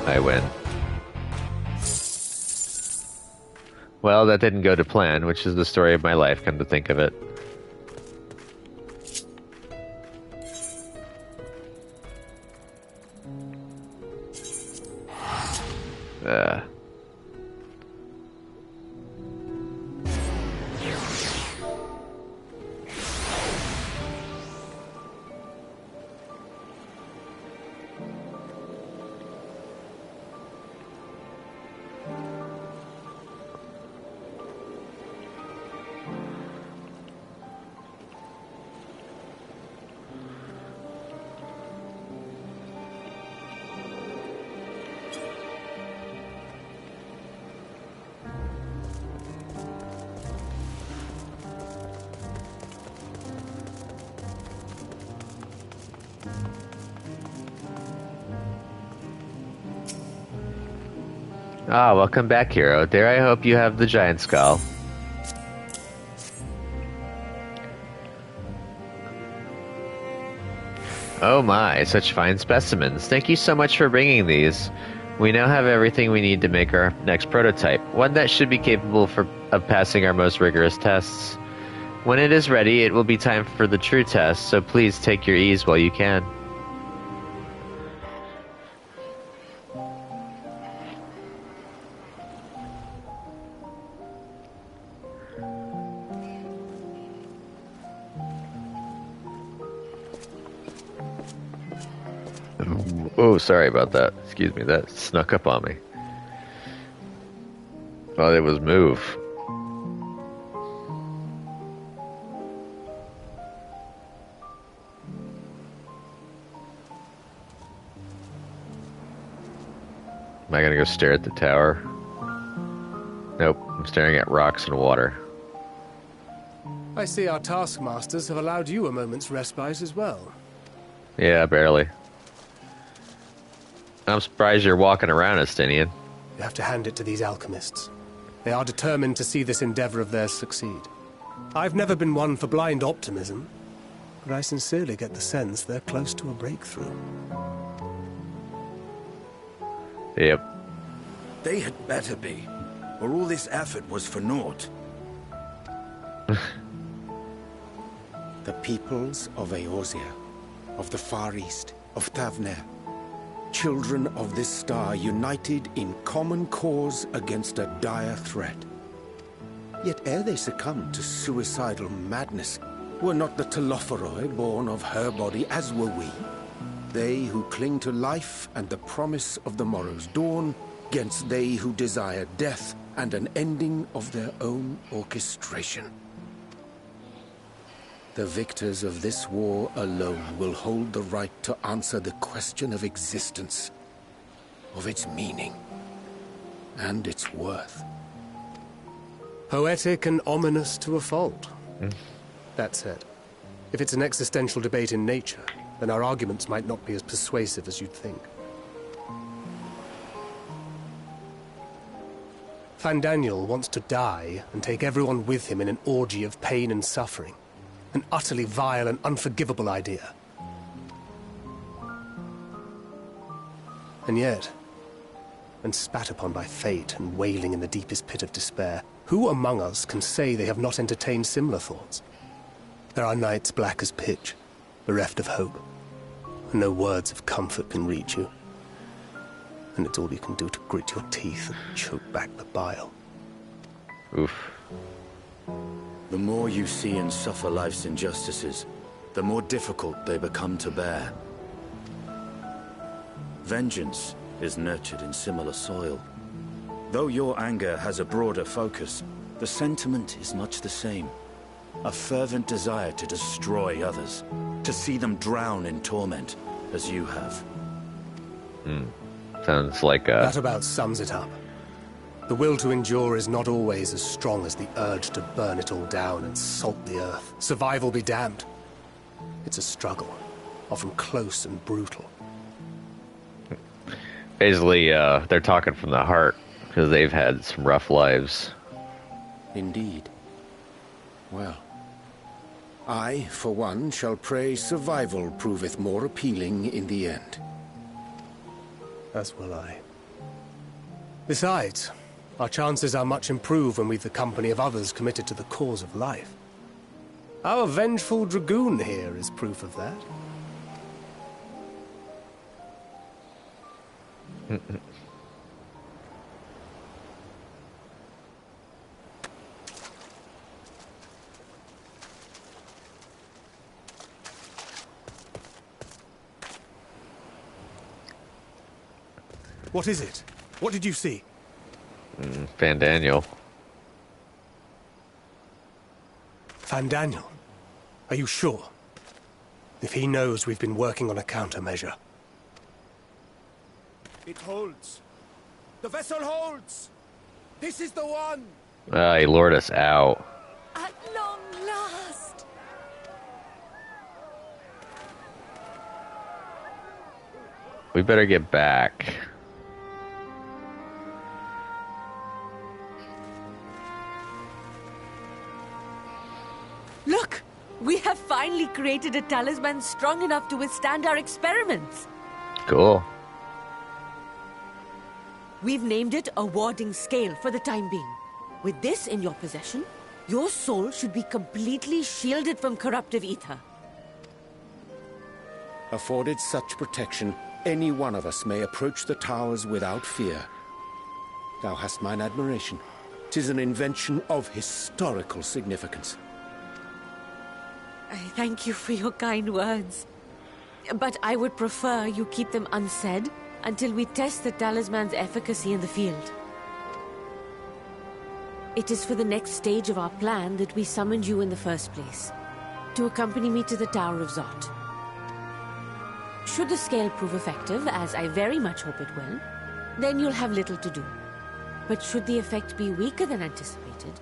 I win. Well, that didn't go to plan, which is the story of my life, come to think of it. Ah, welcome back, hero. Dare I hope you have the giant skull. Oh my, such fine specimens. Thank you so much for bringing these. We now have everything we need to make our next prototype, one that should be capable of passing our most rigorous tests. When it is ready, it will be time for the true test, so please take your ease while you can. Oh, sorry about that. Excuse me, that snuck up on me. Thought it was move. Am I gonna go stare at the tower? Nope, I'm staring at rocks and water. I see our taskmasters have allowed you a moment's respite as well. Yeah, barely. I'm surprised you're walking around, Estinian. You have to hand it to these alchemists. They are determined to see this endeavor of theirs succeed. I've never been one for blind optimism, but I sincerely get the sense they're close to a breakthrough. Yep. They had better be, or all this effort was for naught. The peoples of Eorzea, of the Far East, of Thavner, children of this star united in common cause against a dire threat. Yet ere they succumbed to suicidal madness, were not the Telophoroi born of her body as were we? They who cling to life and the promise of the morrow's dawn, against they who desire death and an ending of their own orchestration. The victors of this war alone will hold the right to answer the question of existence, of its meaning, and its worth. Poetic and ominous to a fault. That said, if it's an existential debate in nature, then our arguments might not be as persuasive as you'd think. Fandaniel wants to die and take everyone with him in an orgy of pain and suffering. An utterly vile and unforgivable idea. And yet, when spat upon by fate and wailing in the deepest pit of despair, who among us can say they have not entertained similar thoughts? There are nights black as pitch, bereft of hope, and no words of comfort can reach you. And it's all you can do to grit your teeth and choke back the bile. Oof. The more you see and suffer life's injustices, the more difficult they become to bear. Vengeance is nurtured in similar soil. Though your anger has a broader focus, the sentiment is much the same. A fervent desire to destroy others, to see them drown in torment, as you have. Sounds like That about sums it up. The will to endure is not always as strong as the urge to burn it all down and salt the earth. Survival be damned. It's a struggle, often close and brutal. basically they're talking from the heart because they've had some rough lives. Indeed. Well, I, for one, shall pray survival proveth more appealing in the end. As will I. Besides, our chances are much improved when we've the company of others committed to the cause of life. Our vengeful dragoon here is proof of that. What is it? What did you see? Daniel. Daniel, are you sure? If he knows we've been working on a countermeasure. It holds. The vessel holds! This is the one! He lured us out. At long last! We better get back. Look! We have finally created a talisman strong enough to withstand our experiments. Cool. We've named it a warding scale for the time being. With this in your possession, your soul should be completely shielded from corruptive ether. Afforded such protection, any one of us may approach the towers without fear. Thou hast mine admiration. 'Tis an invention of historical significance. I thank you for your kind words. But I would prefer you keep them unsaid until we test the talisman's efficacy in the field. It is for the next stage of our plan that we summoned you in the first place, to accompany me to the Tower of Zot. Should the scale prove effective, as I very much hope it will, then you'll have little to do. But should the effect be weaker than anticipated,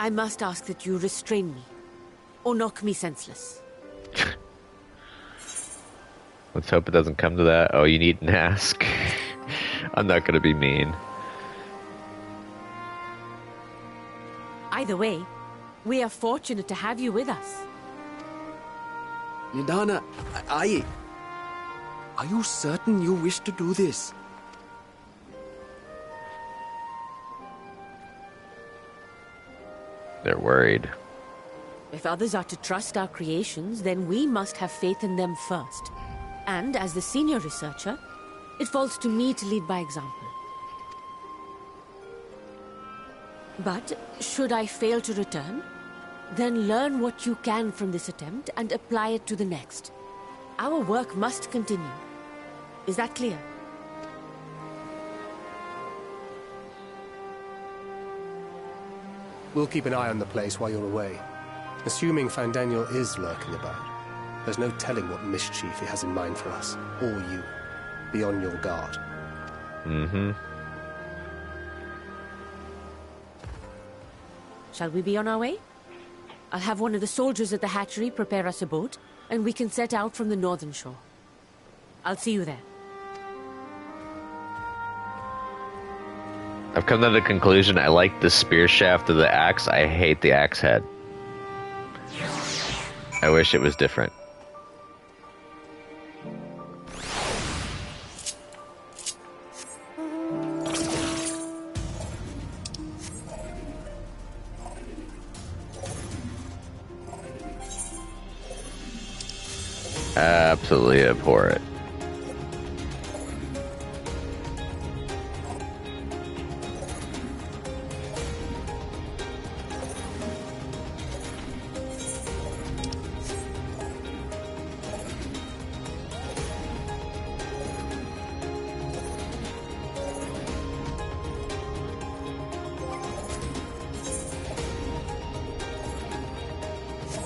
I must ask that you restrain me, or knock me senseless. Let's hope it doesn't come to that. Oh, you needn't ask. I'm not gonna be mean. Either way, we are fortunate to have you with us. Nidana, are you certain you wish to do this? They're worried. If others are to trust our creations, then we must have faith in them first. And as the senior researcher, it falls to me to lead by example. But should I fail to return, then learn what you can from this attempt and apply it to the next. Our work must continue. Is that clear? We'll keep an eye on the place while you're away. Assuming Daniel is lurking about, there's no telling what mischief he has in mind for us, or you. Be on your guard. Shall we be on our way? I'll have one of the soldiers at the hatchery prepare us a boat, and we can set out from the northern shore. I'll see you there. I've come to the conclusion I like the spear shaft of the axe. I hate the axe head. I wish it was different. Absolutely abhor it.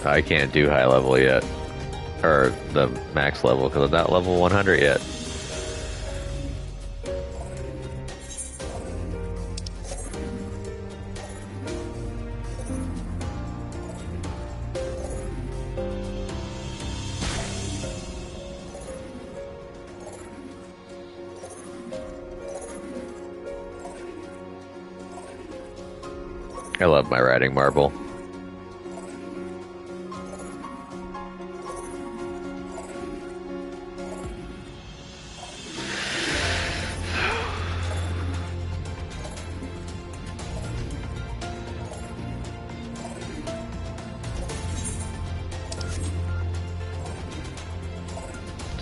I can't do high level yet. Or the max level, because I'm not level 100 yet. I love my riding marble.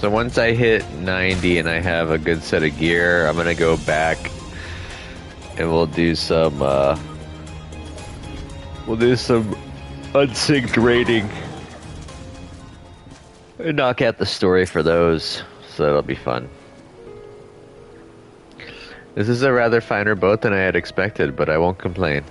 So once I hit 90 and I have a good set of gear, I'm gonna go back and we'll do some unsynced raiding and knock out the story for those, so that'll be fun. This is a rather finer boat than I had expected, but I won't complain.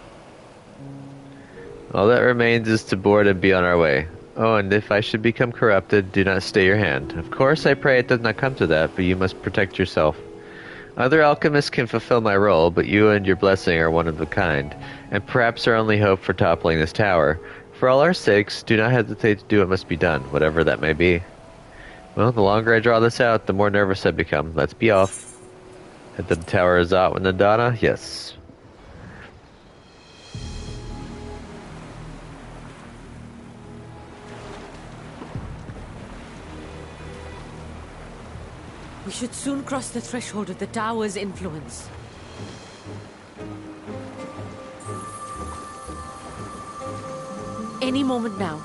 All that remains is to board and be on our way. Oh, and if I should become corrupted, do not stay your hand. Of course, I pray it does not come to that, but you must protect yourself. Other alchemists can fulfill my role, but you and your blessing are one of a kind, and perhaps our only hope for toppling this tower. For all our sakes, do not hesitate to do what must be done, whatever that may be. Well, the longer I draw this out, the more nervous I become. Let's be off. Head to the Tower of Zot when the Donna? Yes. We should soon cross the threshold of the tower's influence. Any moment now.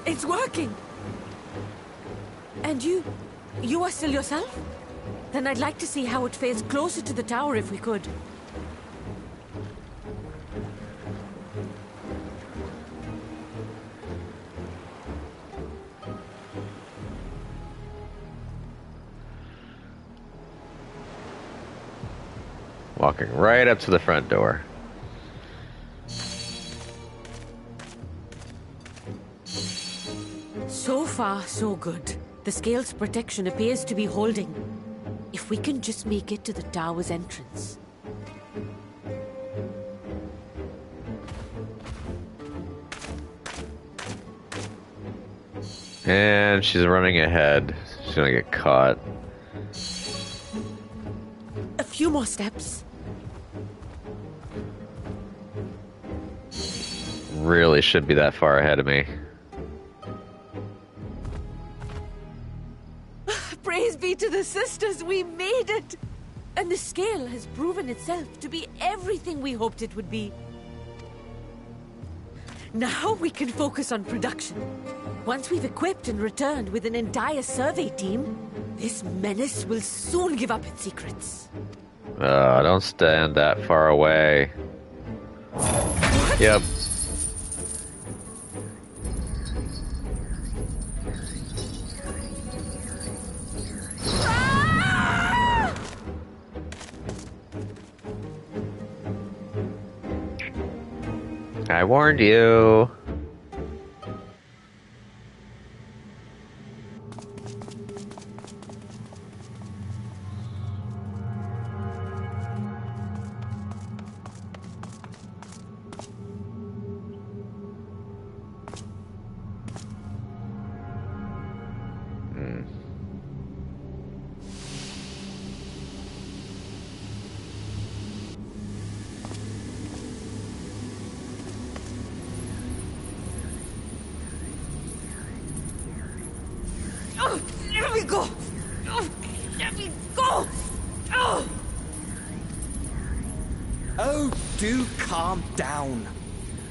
It's working! And you are still yourself? Then I'd like to see how it fares closer to the tower if we could. Walking right up to the front door. So far, so good. The scale's protection appears to be holding. If we can just make it to the tower's entrance. And she's running ahead. She's gonna get caught. A few more steps. Really should be that far ahead of me. Praise be to the sisters, we made it! And the scale has proven itself to be everything we hoped it would be. Now we can focus on production. Once we've equipped and returned with an entire survey team, this menace will soon give up its secrets. Don't stand that far away. What? Yep. I warned you. Let me go! Let me go! Oh, do calm down.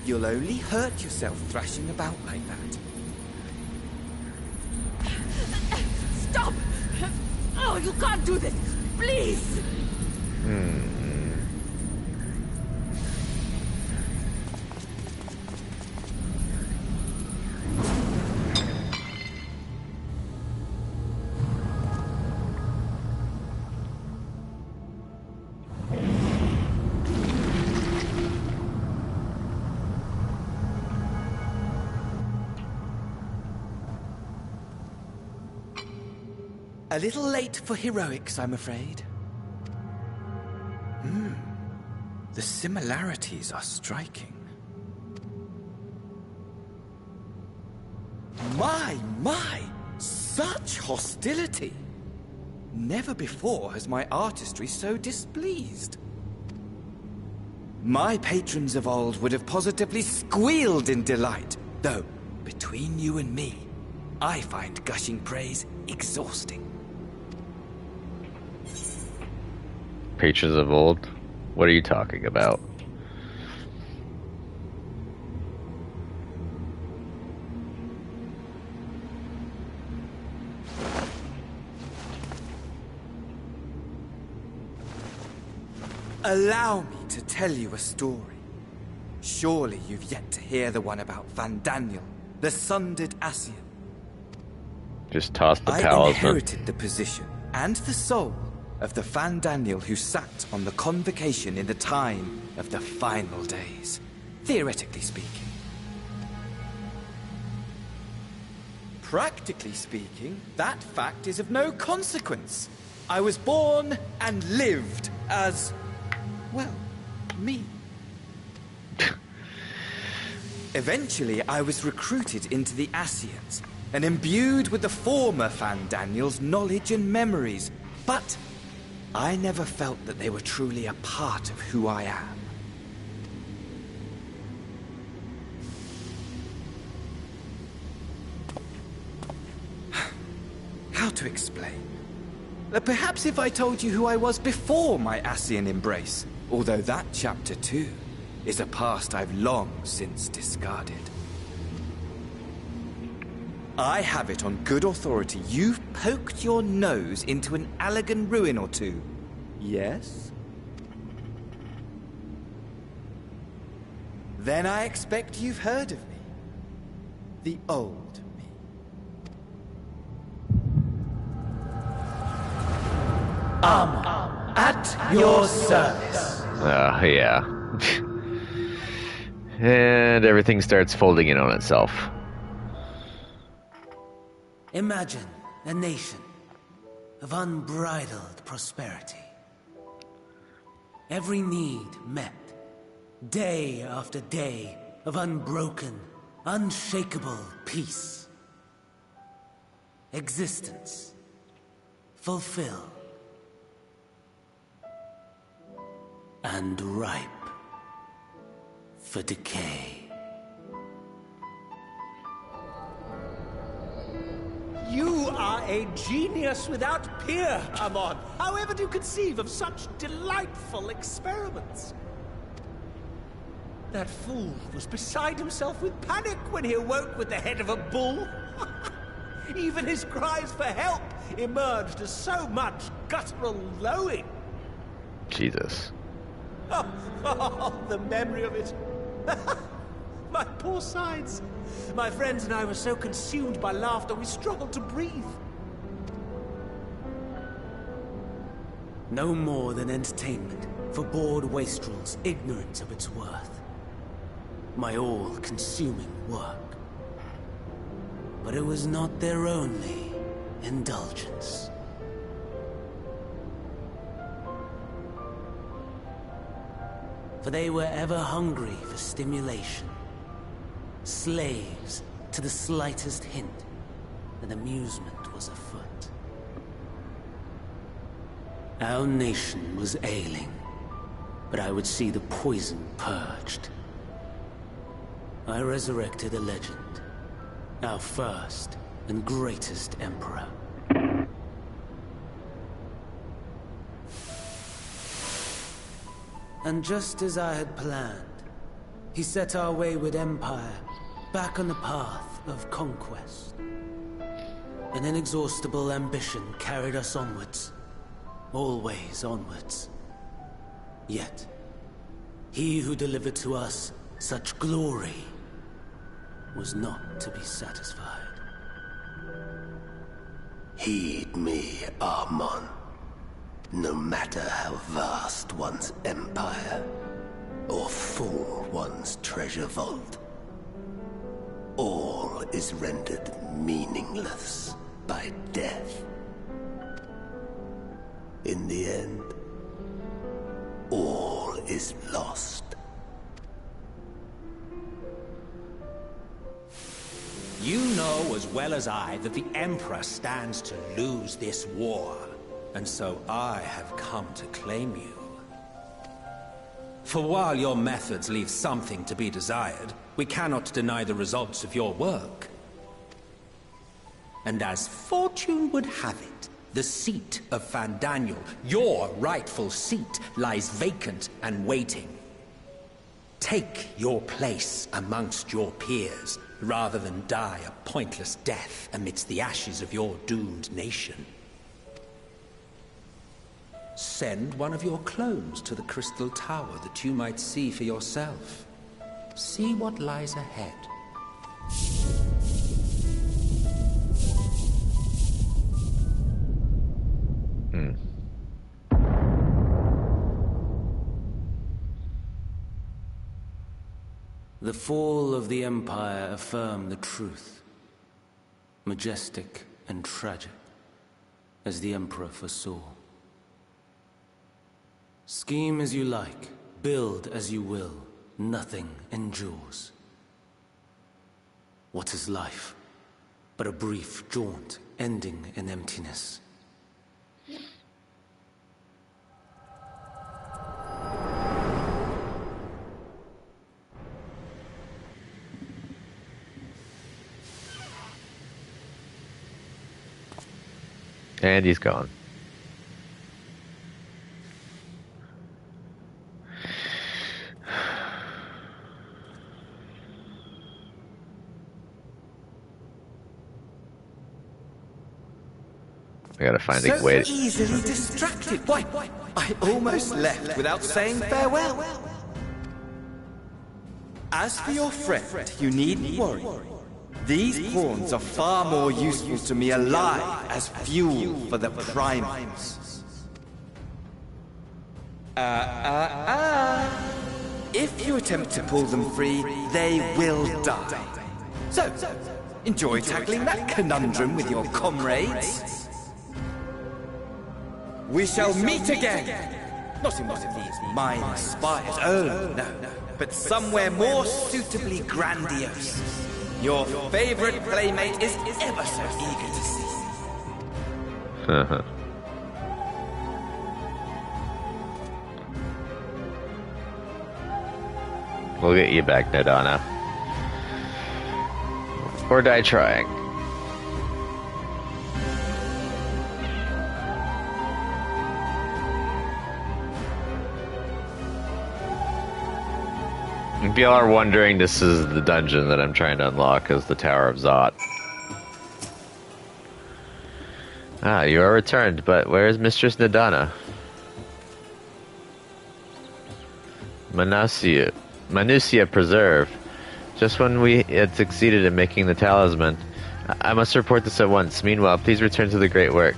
You'll only hurt yourself thrashing about like that. Stop! Oh, you can't do this! Please! A little late for heroics, I'm afraid. The similarities are striking. My! Such hostility! Never before has my artistry so displeased. My patrons of old would have positively squealed in delight, though, between you and me, I find gushing praise exhausting. Patrons of old? What are you talking about? Allow me to tell you a story. Surely you've yet to hear the one about Van Daniel, the sundered Ascian. Just toss the I talisman. inherited the position and the soul of the Van Daniel who sat on the convocation in the time of the final days, theoretically speaking. Practically speaking, that fact is of no consequence. I was born and lived as, well, me. Eventually, I was recruited into the Ascians and imbued with the former Van Daniel's knowledge and memories, but I never felt that they were truly a part of who I am. How to explain? Perhaps if I told you who I was before my Ascian embrace, although that chapter too is a past I've long since discarded. I have it on good authority you've poked your nose into an Allegan ruin or two. Yes? Then I expect you've heard of me. The old me. At your service. Yeah. And everything starts folding in on itself. Imagine a nation of unbridled prosperity. Every need met, day after day of unbroken, unshakable peace. Existence fulfilled and ripe for decay. You are a genius without peer, Amon. However do you conceive of such delightful experiments? That fool was beside himself with panic when he awoke with the head of a bull. Even his cries for help emerged as so much guttural lowing. Jesus. Oh, the memory of it. My poor sides. My friends and I were so consumed by laughter we struggled to breathe. No more than entertainment for bored wastrels ignorant of its worth. My all-consuming work. But it was not their only indulgence. For they were ever hungry for stimulation. Slaves to the slightest hint that amusement was afoot. Our nation was ailing, but I would see the poison purged. I resurrected a legend, our first and greatest emperor. And just as I had planned, he set our wayward empire back on the path of conquest. An inexhaustible ambition carried us onwards, always onwards. Yet, he who delivered to us such glory was not to be satisfied. Heed me, Amon. No matter how vast one's empire, or full one's treasure vault, all is rendered meaningless by death. In the end, all is lost. You know as well as I that the Emperor stands to lose this war, and so I have come to claim you. For while your methods leave something to be desired, we cannot deny the results of your work. And as fortune would have it, the seat of Fandaniel, your rightful seat, lies vacant and waiting. Take your place amongst your peers, rather than die a pointless death amidst the ashes of your doomed nation. Send one of your clones to the Crystal Tower that you might see for yourself. See what lies ahead. The fall of the Empire affirmed the truth. Majestic and tragic, as the Emperor foresaw. Scheme as you like, build as you will, nothing endures. What is life but a brief jaunt ending in emptiness? And he's gone. I gotta find a way. So easily distracted. Why, I almost left without saying farewell. As for your friend, you needn't worry. These pawns are far more useful to me alive as fuel for the primals. If you attempt to pull them free, they will die. So, enjoy tackling that conundrum with your comrades. We shall meet again! Not in one of these minor spires, oh no, but somewhere more suitably grandiose. Your favorite playmate is ever so eager to see. We'll get you back, Nadana. Or die trying. If y'all are wondering, this is the dungeon that I'm trying to unlock as the Tower of Zot. Ah, you are returned, but where is Mistress Nadana? Manusia Preserve. Just when we had succeeded in making the talisman. I must report this at once. Meanwhile, please return to the great work.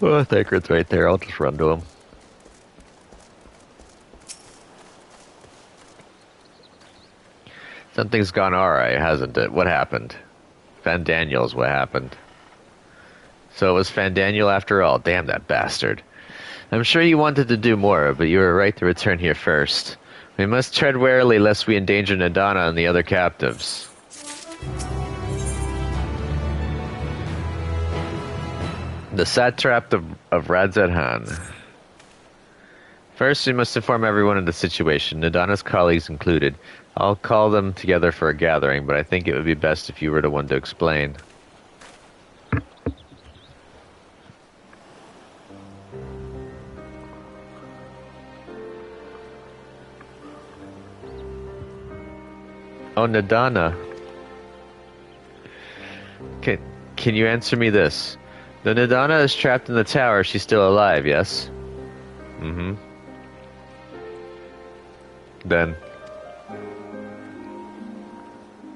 Oh, Thancred's right there. I'll just run to him. Something's gone alright, hasn't it? What happened? Fandaniel's what happened. So it was Fandaniel after all. Damn that bastard. I'm sure you wanted to do more, but you were right to return here first. We must tread warily lest we endanger Nadana and the other captives. The satrap of Radzadhan. First, we must inform everyone of the situation, Nadana's colleagues included. I'll call them together for a gathering, but I think it would be best if you were the one to explain. Oh, Nadana. Can you answer me this? Though Nadana is trapped in the tower, she's still alive, yes? Mm-hmm. Then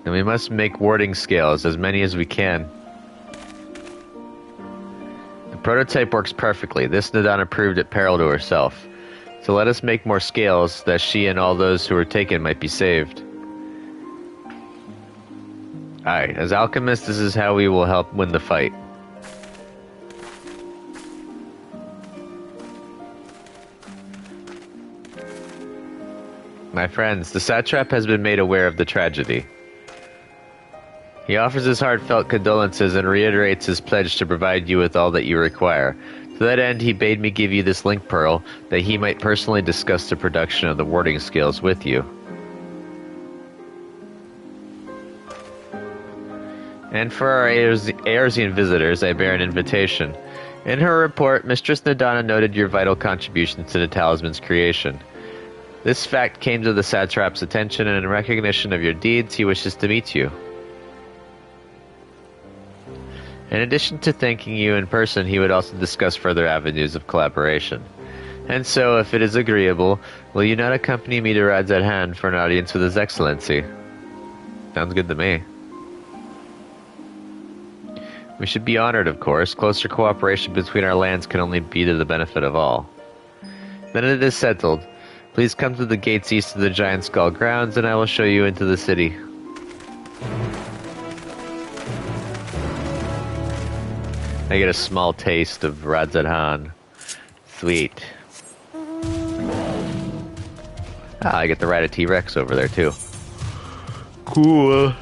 we must make warding scales, as many as we can. prototype works perfectly. This Nadana proved at peril to herself. So let us make more scales, that she and all those who were taken might be saved. Alright, as alchemists, this is how we will help win the fight. My friends, the satrap has been made aware of the tragedy. He offers his heartfelt condolences and reiterates his pledge to provide you with all that you require. To that end, he bade me give you this link pearl, that he might personally discuss the production of the warding scales with you. And for our Aerosian visitors, I bear an invitation. In her report, Mistress Nadana noted your vital contributions to the talisman's creation. This fact came to the satrap's attention, and in recognition of your deeds, he wishes to meet you. In addition to thanking you in person, he would also discuss further avenues of collaboration. And so, if it is agreeable, will you not accompany me to Radzat Han for an audience with His Excellency? Sounds good to me. We should be honored, of course. Closer cooperation between our lands can only be to the benefit of all. Then it is settled. Please come to the gates east of the Giant Skull grounds, and I will show you into the city. I get a small taste of Radzat Han. Sweet. Ah, I get to ride a T-Rex over there, too. Cool.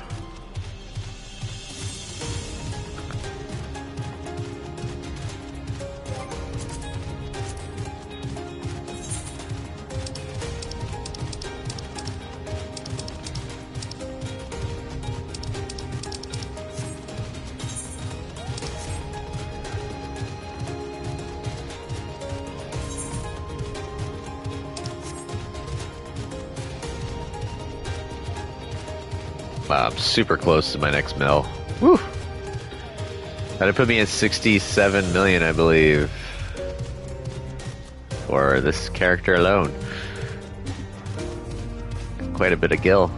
Wow, I'm super close to my next mill. Woo! That'd put me at 67 million, I believe. For this character alone. Quite a bit of gil.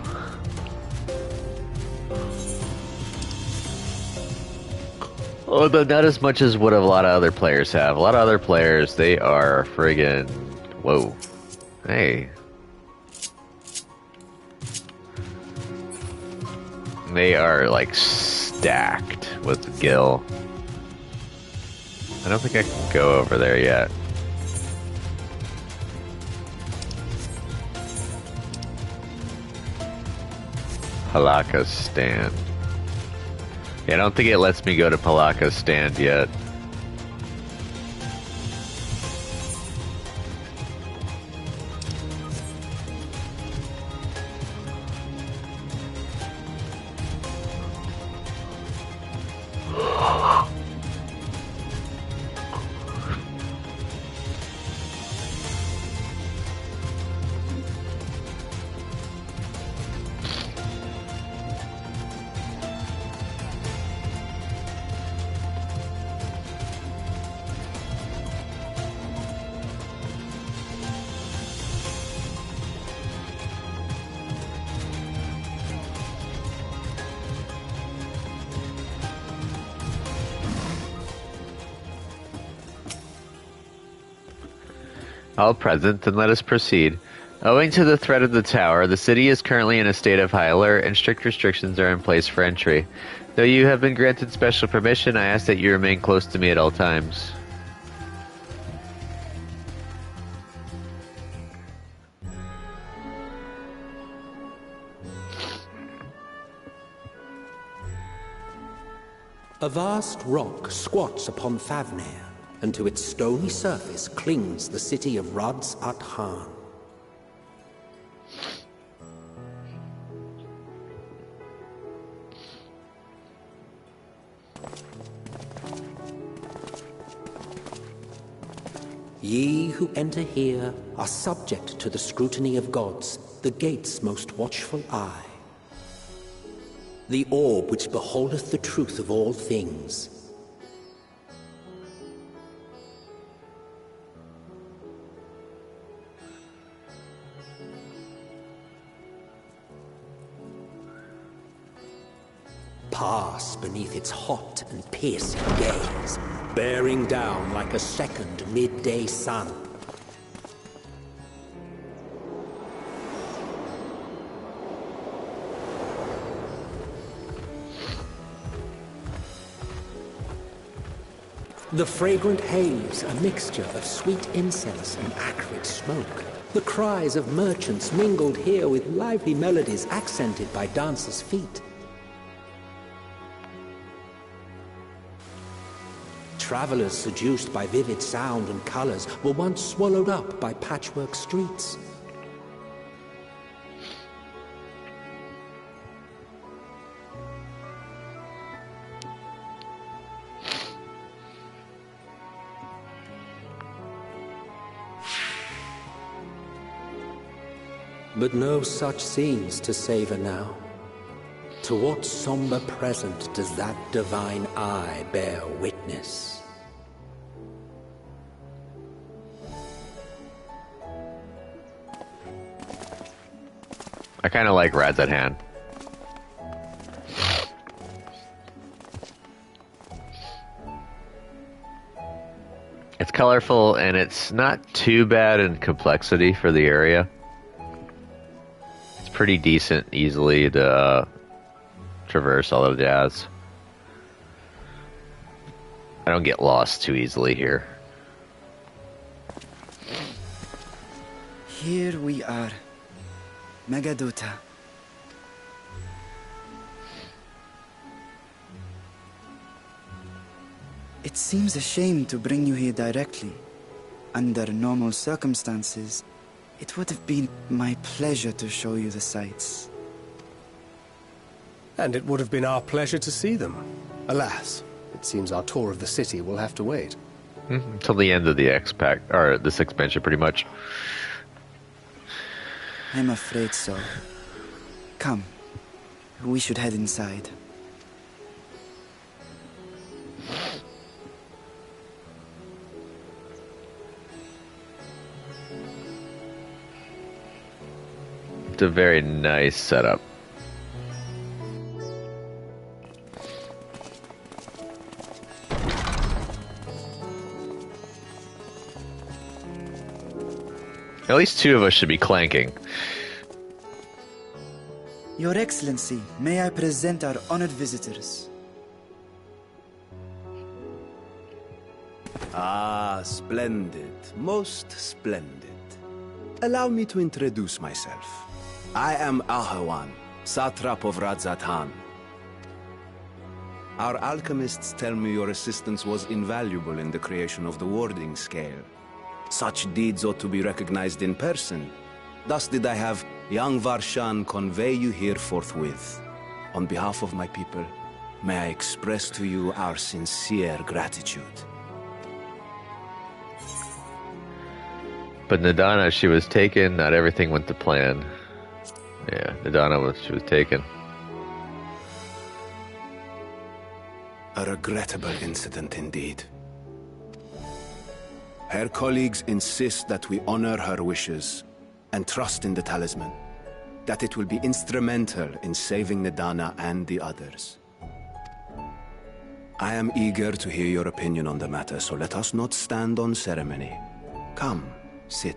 Although not as much as what a lot of other players have. A lot of other players, they are friggin'... Whoa. Hey. They are, like, stacked with gil. I don't think I can go over there yet. Palaka's stand. Yeah, I don't think it lets me go to Palaka's stand yet. All present, then let us proceed. Owing to the threat of the tower, the city is currently in a state of high alert, and strict restrictions are in place for entry. Though you have been granted special permission, I ask that you remain close to me at all times. A vast rock squats upon Thavner, and to its stony surface clings the city of Radzat Han. Ye who enter here are subject to the scrutiny of gods, the gate's most watchful eye. The orb which beholdeth the truth of all things. pass beneath its hot and piercing gaze, bearing down like a second midday sun. The fragrant haze, a mixture of sweet incense and acrid smoke. The cries of merchants mingled here with lively melodies accented by dancers' feet. Travelers seduced by vivid sound and colors were once swallowed up by patchwork streets. But no such scenes to savor now. To what somber present does that divine eye bear witness? I kind of like Rad's at hand. It's colorful and it's not too bad in complexity for the area. It's pretty decent, easily to traverse all of the jazz. I don't get lost too easily here. Here we are. Megadota. It seems a shame to bring you here directly. Under normal circumstances, it would have been my pleasure to show you the sights. And it would have been our pleasure to see them. Alas, it seems our tour of the city will have to wait. Until the end of the X-Pack, or this expansion, pretty much. I'm afraid so. Come, we should head inside. It's a very nice setup. At least two of us should be clanking. Your Excellency, may I present our honored visitors? Ah, splendid. Most splendid. Allow me to introduce myself. I am Ahawan, Satrap of Radzatan. Our alchemists tell me your assistance was invaluable in the creation of the warding scale. Such deeds ought to be recognized in person. Thus did I have young Varshan convey you here forthwith. On behalf of my people, may I express to you our sincere gratitude. But Nadana, she was taken. Not everything went to plan. Yeah, Nadana she was taken. A regrettable incident indeed. Her colleagues insist that we honor her wishes and trust in the talisman, that it will be instrumental in saving Nadana and the others. I am eager to hear your opinion on the matter, so let us not stand on ceremony. Come, sit.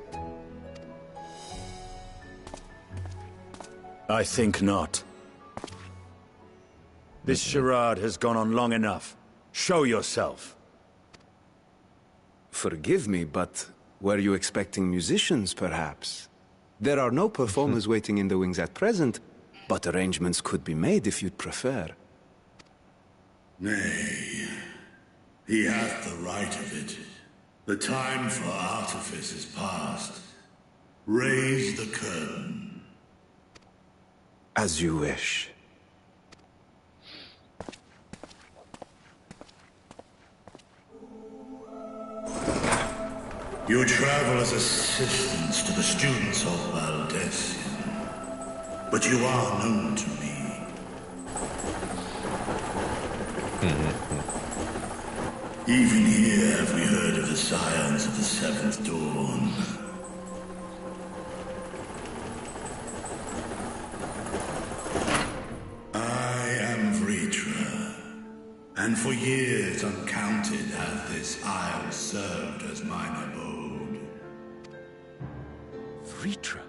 I think not. This charade has gone on long enough. Show yourself. Forgive me, but were you expecting musicians, perhaps? There are no performers waiting in the wings at present, but arrangements could be made if you'd prefer. Nay, he hath the right of it. The time for artifice is past. Raise the curtain. As you wish. You travel as assistants to the students of Valdesian, but you are known to me. Even here have we heard of the scions of the Seventh Dawn. I am Vritra, and for years uncounted hath this isle served as mine abode. Vritra,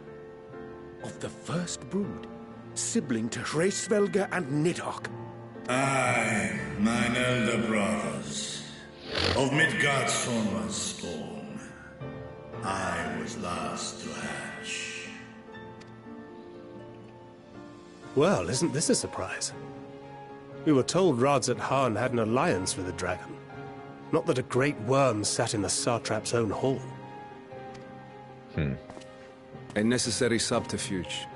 of the first brood, sibling to Hraesvelga and Nidhogg. Aye, mine elder brothers, of Midgardsormr's spawn. I was last to hatch. Well, isn't this a surprise? We were told Radzat Han had an alliance with the dragon. Not that a great worm sat in the satrap's own hall. A necessary subterfuge,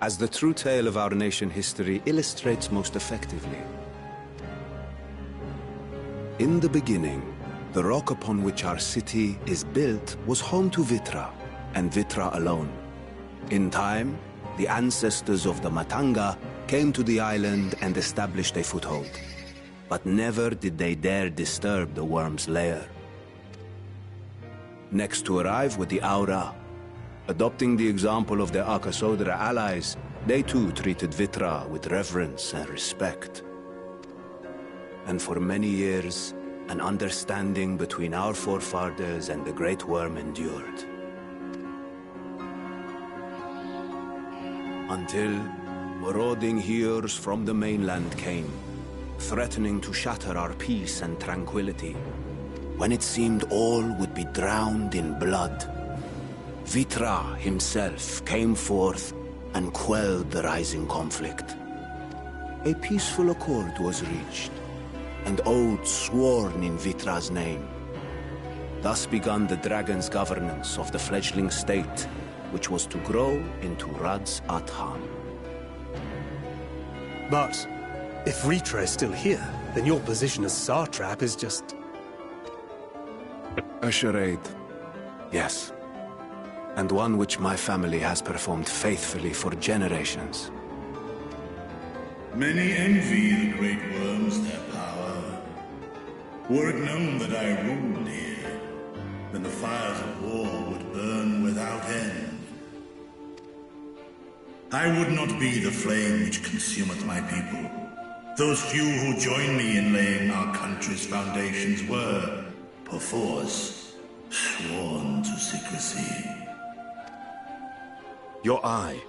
as the true tale of our nation history illustrates most effectively. In the beginning, the rock upon which our city is built was home to Vitra, and Vitra alone. In time, the ancestors of the Matanga came to the island and established a foothold. But never did they dare disturb the worm's lair. Next to arrive were the Aura. Adopting the example of their Akasodra allies, they too treated Vitra with reverence and respect. And for many years, an understanding between our forefathers and the Great Worm endured. Until marauding heroes from the mainland came, threatening to shatter our peace and tranquility, when it seemed all would be drowned in blood. Vitra himself came forth and quelled the rising conflict. A peaceful accord was reached, and oaths sworn in Vitra's name. Thus began the dragon's governance of the fledgling state, which was to grow into Radzat Han. But if Vritra is still here, then your position as satrap is just... A charade, yes. And one which my family has performed faithfully for generations. Many envy the Great Worms their power. Were it known that I ruled here, then the fires of war would burn without end. I would not be the flame which consumeth my people. Those few who join me in laying our country's foundations were, perforce, sworn to secrecy. Your eye.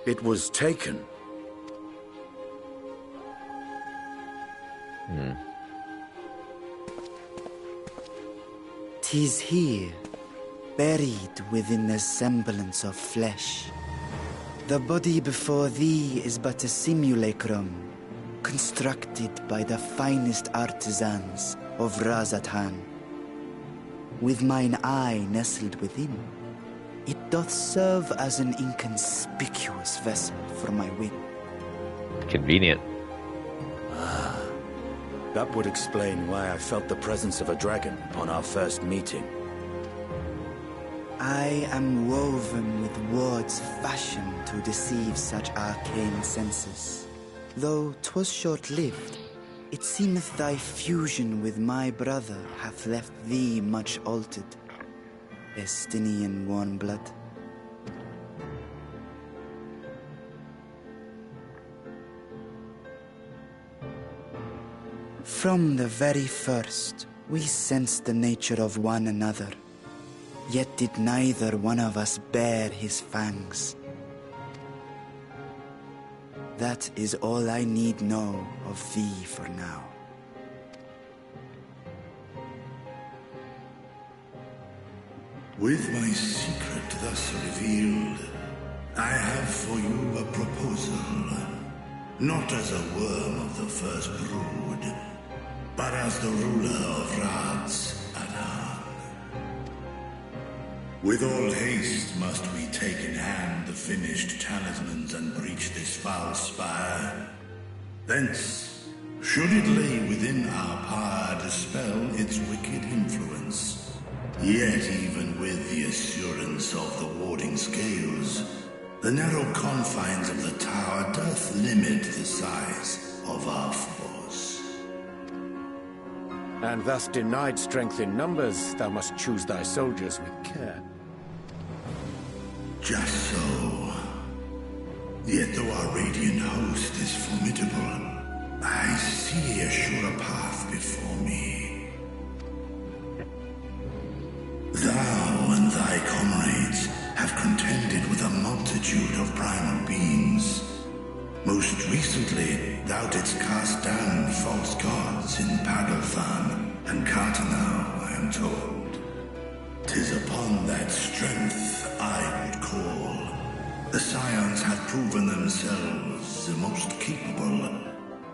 It was taken. "'Tis here, buried within the semblance of flesh. The body before thee is but a simulacrum, constructed by the finest artisans of Radzat Han. With mine eye nestled within, it doth serve as an inconspicuous vessel for my wit." Convenient. That would explain why I felt the presence of a dragon upon our first meeting. I am woven with words fashioned to deceive such arcane senses. Though 'twas short-lived, it seemeth thy fusion with my brother hath left thee much altered, Estinian warm blood. From the very first, we sensed the nature of one another, yet did neither one of us bare his fangs. That is all I need know of thee for now. With my secret thus revealed, I have for you a proposal. Not as a worm of the first brood, but as the ruler of Radzat Han. With all haste must we take in hand the finished talismans and breach this foul spire. Thence, should it lay within our power, dispel its wicked influence. Yet even with the assurance of the warding scales, the narrow confines of the tower doth limit the size of our force. And thus denied strength in numbers, thou must choose thy soldiers with care. Just so. Yet though our radiant host is formidable, I see a surer path before me. Thou and thy comrades have contended with a multitude of primal beings. Most recently, thou didst cast down false gods in Padelthan and Cartanau, I am told. 'Tis upon that strength I would call. The Scions have proven themselves the most capable,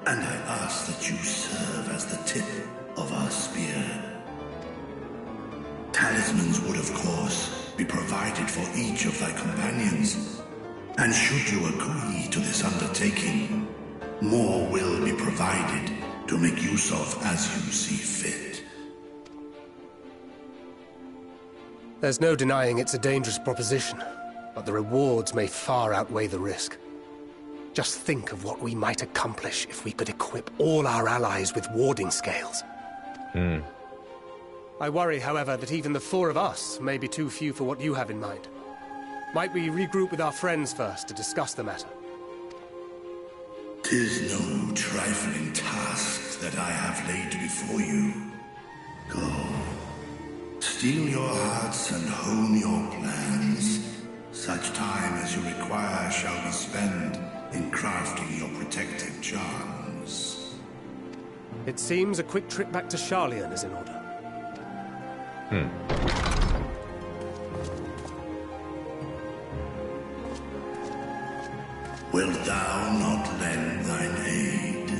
and I ask that you serve as the tip of our spear. Talismans would, of course, be provided for each of thy companions, and should you agree to this undertaking, more will be provided to make use of as you see fit. There's no denying it's a dangerous proposition, but the rewards may far outweigh the risk. Just think of what we might accomplish if we could equip all our allies with warding scales. I worry, however, that even the four of us may be too few for what you have in mind. Might we regroup with our friends first to discuss the matter? 'Tis no trifling task that I have laid before you. Go. Steel your hearts and hone your plans. Such time as you require shall be spent in crafting your protective charms. It seems a quick trip back to Sharlayan is in order. Wilt thou not lend thine aid?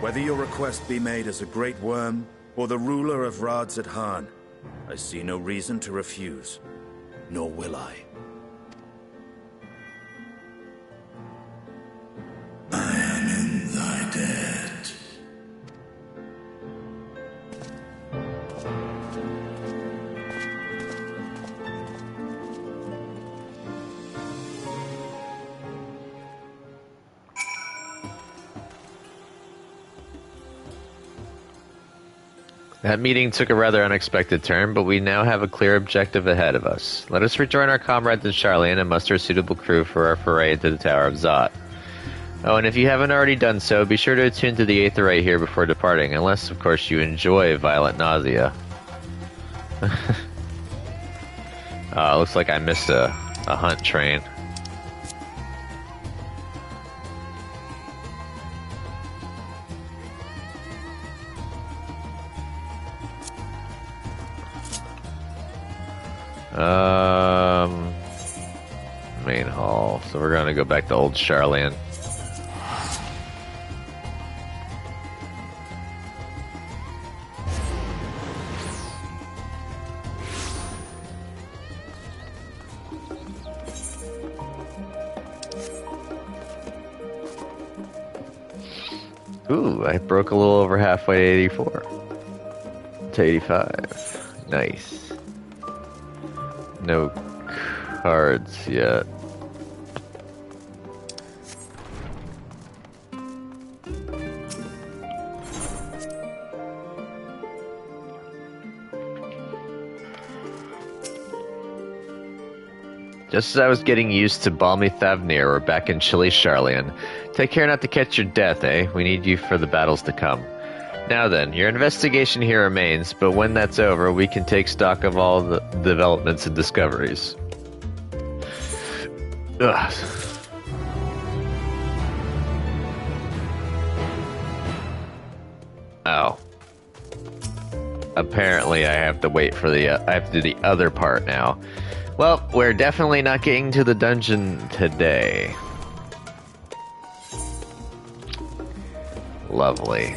Whether your request be made as a great worm or the ruler of Radzat-Han, I see no reason to refuse, nor will I. I am in thy debt. That meeting took a rather unexpected turn, but we now have a clear objective ahead of us. Let us rejoin our comrades in Sharlayan and muster a suitable crew for our foray into the Tower of Zot. Oh, and if you haven't already done so, be sure to attune to the Aether right here before departing, unless, of course, you enjoy violent nausea. Looks like I missed a hunt train. Main hall. So we're gonna go back to old Sharlayan. Ooh, I broke a little over halfway to 84. To 85. Nice. No cards yet. Just as I was getting used to balmy Thavnir, we're back in chilly Sharlayan. Take care not to catch your death, eh? We need you for the battles to come. Now then, your investigation here remains, but when that's over, we can take stock of all the developments and discoveries. Ugh. Oh. Apparently I have to wait for I have to do the other part now. Well, we're definitely not getting to the dungeon today. Lovely.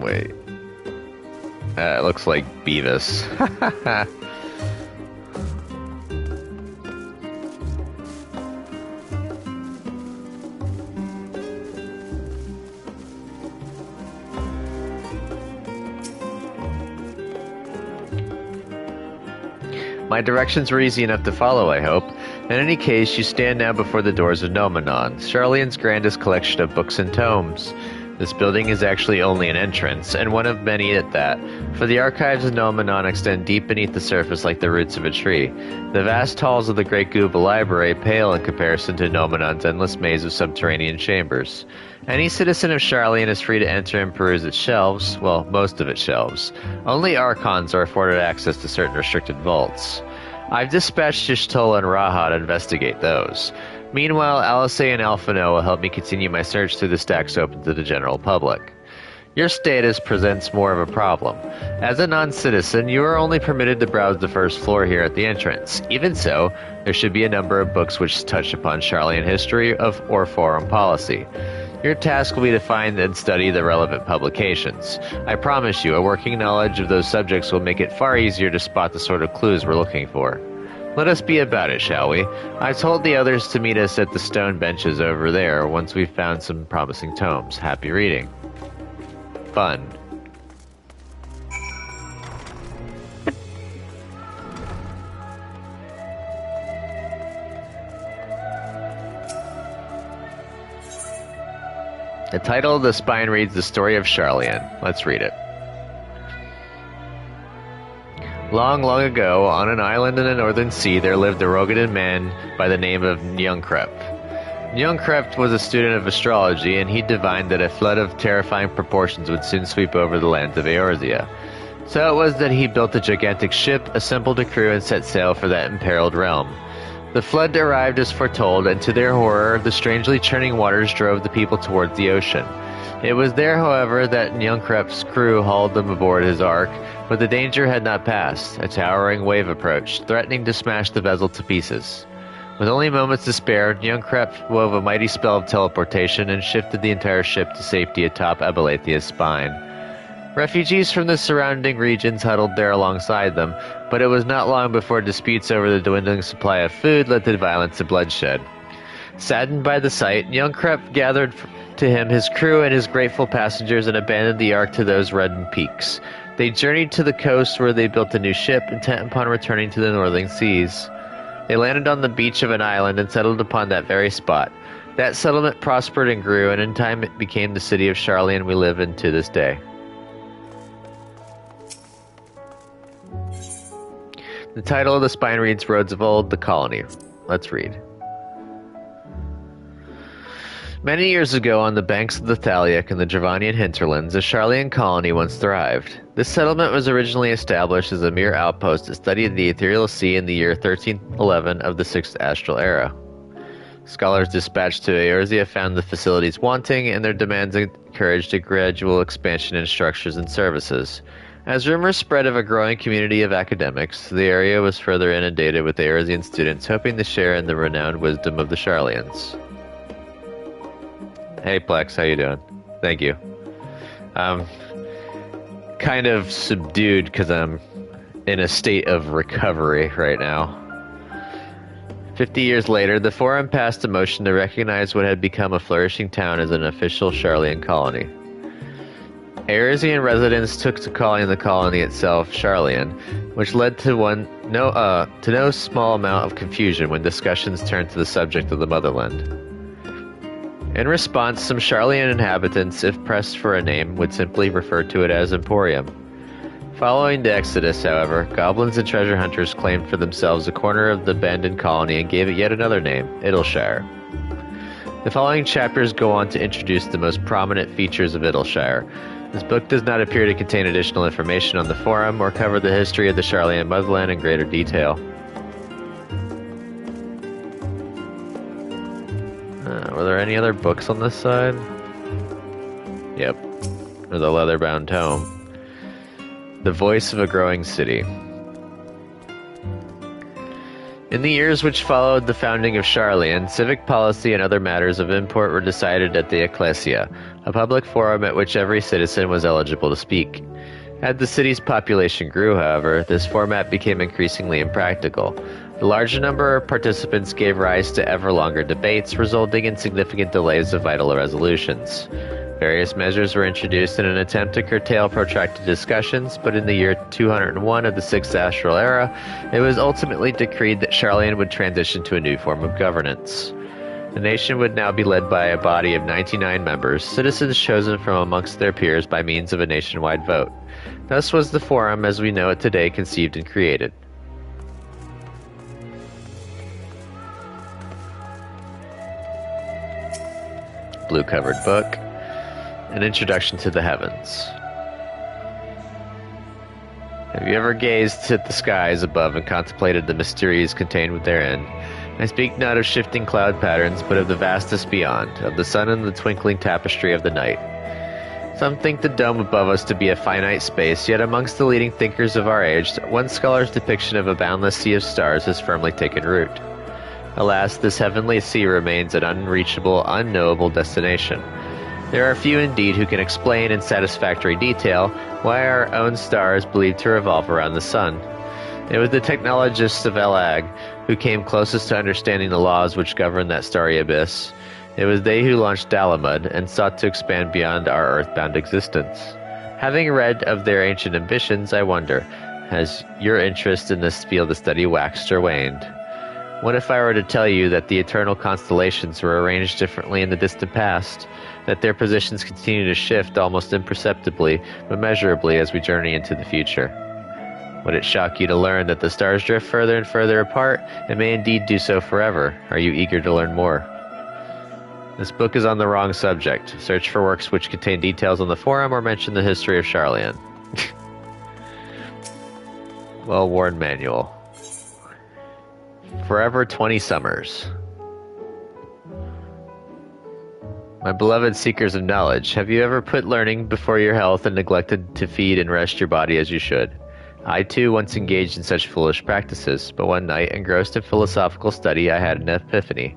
Wait. It looks like Beavis. My directions were easy enough to follow, I hope. In any case, you stand now before the doors of Nomenon, Charleon's grandest collection of books and tomes. This building is actually only an entrance, and one of many at that, for the archives of Nomenon extend deep beneath the surface like the roots of a tree. The vast halls of the Great Guba Library pale in comparison to Nomenon's endless maze of subterranean chambers. Any citizen of Charleon is free to enter and peruse its shelves, well, most of its shelves. Only Archons are afforded access to certain restricted vaults. I've dispatched Y'shtola and Raha to investigate those. Meanwhile, Alice and Alphino will help me continue my search through the stacks open to the general public. Your status presents more of a problem. As a non-citizen, you are only permitted to browse the first floor here at the entrance. Even so, there should be a number of books which touch upon Charleon history or foreign policy. Your task will be to find and study the relevant publications. I promise you, a working knowledge of those subjects will make it far easier to spot the sort of clues we're looking for. Let us be about it, shall we? I've told the others to meet us at the stone benches over there once we've found some promising tomes. Happy reading. Fun. The title of the spine reads The Story of Charleon. Let's read it. Long, long ago, on an island in the northern sea, there lived a Rogadan man by the name of Njungkrep. Njungkrep was a student of astrology, and he divined that a flood of terrifying proportions would soon sweep over the lands of Eorzea. So it was that he built a gigantic ship, assembled a crew, and set sail for that imperiled realm. The flood arrived as foretold, and to their horror, the strangely churning waters drove the people towards the ocean. It was there, however, that Njungkrep's crew hauled them aboard his ark, but the danger had not passed. A towering wave approached, threatening to smash the vessel to pieces. With only moments to spare, Njungkrep wove a mighty spell of teleportation and shifted the entire ship to safety atop Abalathia's spine. Refugees from the surrounding regions huddled there alongside them, but it was not long before disputes over the dwindling supply of food led to violence and bloodshed. Saddened by the sight, Njungkrep gathered to him his crew and his grateful passengers and abandoned the ark to those reddened peaks. They journeyed to the coast where they built a new ship, intent upon returning to the northern seas. They landed on the beach of an island and settled upon that very spot. That settlement prospered and grew, and in time it became the city of Charleon we live in to this day. The title of the spine reads Roads of Old, the Colony. Let's read. Many years ago, on the banks of the Thaliak in the Dravanian hinterlands, a Charleon colony once thrived. This settlement was originally established as a mere outpost that studied the ethereal sea in the year 1311 of the 6th Astral Era. Scholars dispatched to Eorzea found the facilities wanting, and their demands encouraged a gradual expansion in structures and services. As rumors spread of a growing community of academics, the area was further inundated with Eorzean students hoping to share in the renowned wisdom of the Charleons. Hey Plex, how you doing? Thank you. I'm kind of subdued because I'm in a state of recovery right now. 50 years later, the Forum passed a motion to recognize what had become a flourishing town as an official Charleon colony. Eorzean residents took to calling the colony itself Charleon, which led to no small amount of confusion when discussions turned to the subject of the motherland. In response, some Charleon inhabitants, if pressed for a name, would simply refer to it as Emporium. Following the Exodus, however, goblins and treasure hunters claimed for themselves a corner of the abandoned colony and gave it yet another name, Idleshire. The following chapters go on to introduce the most prominent features of Idleshire. This book does not appear to contain additional information on the Forum or cover the history of the Charleon motherland in greater detail. Were there any other books on this side? Yep. There's a leather-bound tome. The Voice of a Growing City. In the years which followed the founding of Charleon, civic policy and other matters of import were decided at the Ecclesia, a public forum at which every citizen was eligible to speak. As the city's population grew, however, this format became increasingly impractical. The larger number of participants gave rise to ever longer debates, resulting in significant delays of vital resolutions. Various measures were introduced in an attempt to curtail protracted discussions, but in the year 201 of the 6th Astral Era, it was ultimately decreed that Sharlayan would transition to a new form of governance. The nation would now be led by a body of 99 members, citizens chosen from amongst their peers by means of a nationwide vote. Thus was the Forum as we know it today conceived and created. Blue-covered book. An Introduction to the Heavens. Have you ever gazed at the skies above and contemplated the mysteries contained therein? I speak not of shifting cloud patterns, but of the vastness beyond, of the sun and the twinkling tapestry of the night. Some think the dome above us to be a finite space, yet amongst the leading thinkers of our age, one scholar's depiction of a boundless sea of stars has firmly taken root. Alas, this heavenly sea remains an unreachable, unknowable destination. There are few indeed who can explain in satisfactory detail why our own star is believed to revolve around the sun. It was the technologists of Elag who came closest to understanding the laws which govern that starry abyss. It was they who launched Dalamud and sought to expand beyond our earthbound existence. Having read of their ancient ambitions, I wonder, has your interest in this field of study waxed or waned? What if I were to tell you that the eternal constellations were arranged differently in the distant past, that their positions continue to shift almost imperceptibly but measurably as we journey into the future? Would it shock you to learn that the stars drift further and further apart, and may indeed do so forever? Are you eager to learn more? This book is on the wrong subject. Search for works which contain details on the Forum or mention the history of Sharlayan. Well-worn manual. Forever 20 Summers. My beloved seekers of knowledge, have you ever put learning before your health and neglected to feed and rest your body as you should? I too once engaged in such foolish practices, but one night, engrossed in philosophical study, I had an epiphany.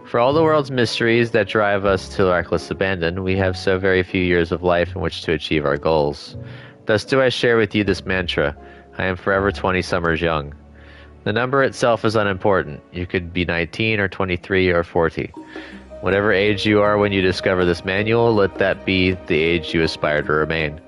For all the world's mysteries that drive us to reckless abandon, we have so very few years of life in which to achieve our goals. Thus do I share with you this mantra: I am forever 20 summers young. The number itself is unimportant. You could be 19 or 23 or 40. Whatever age you are when you discover this manual, let that be the age you aspire to remain.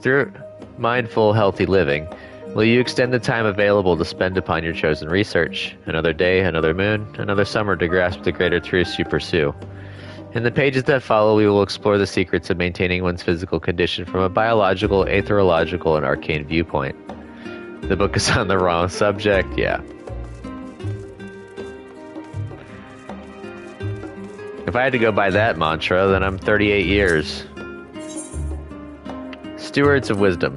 Through mindful, healthy living, will you extend the time available to spend upon your chosen research? Another day, another moon, another summer to grasp the greater truths you pursue. In the pages that follow, we will explore the secrets of maintaining one's physical condition from a biological, aetherological, and arcane viewpoint. The book is on the wrong subject, yeah. If I had to go by that mantra, then I'm 38 years. Stewards of Wisdom.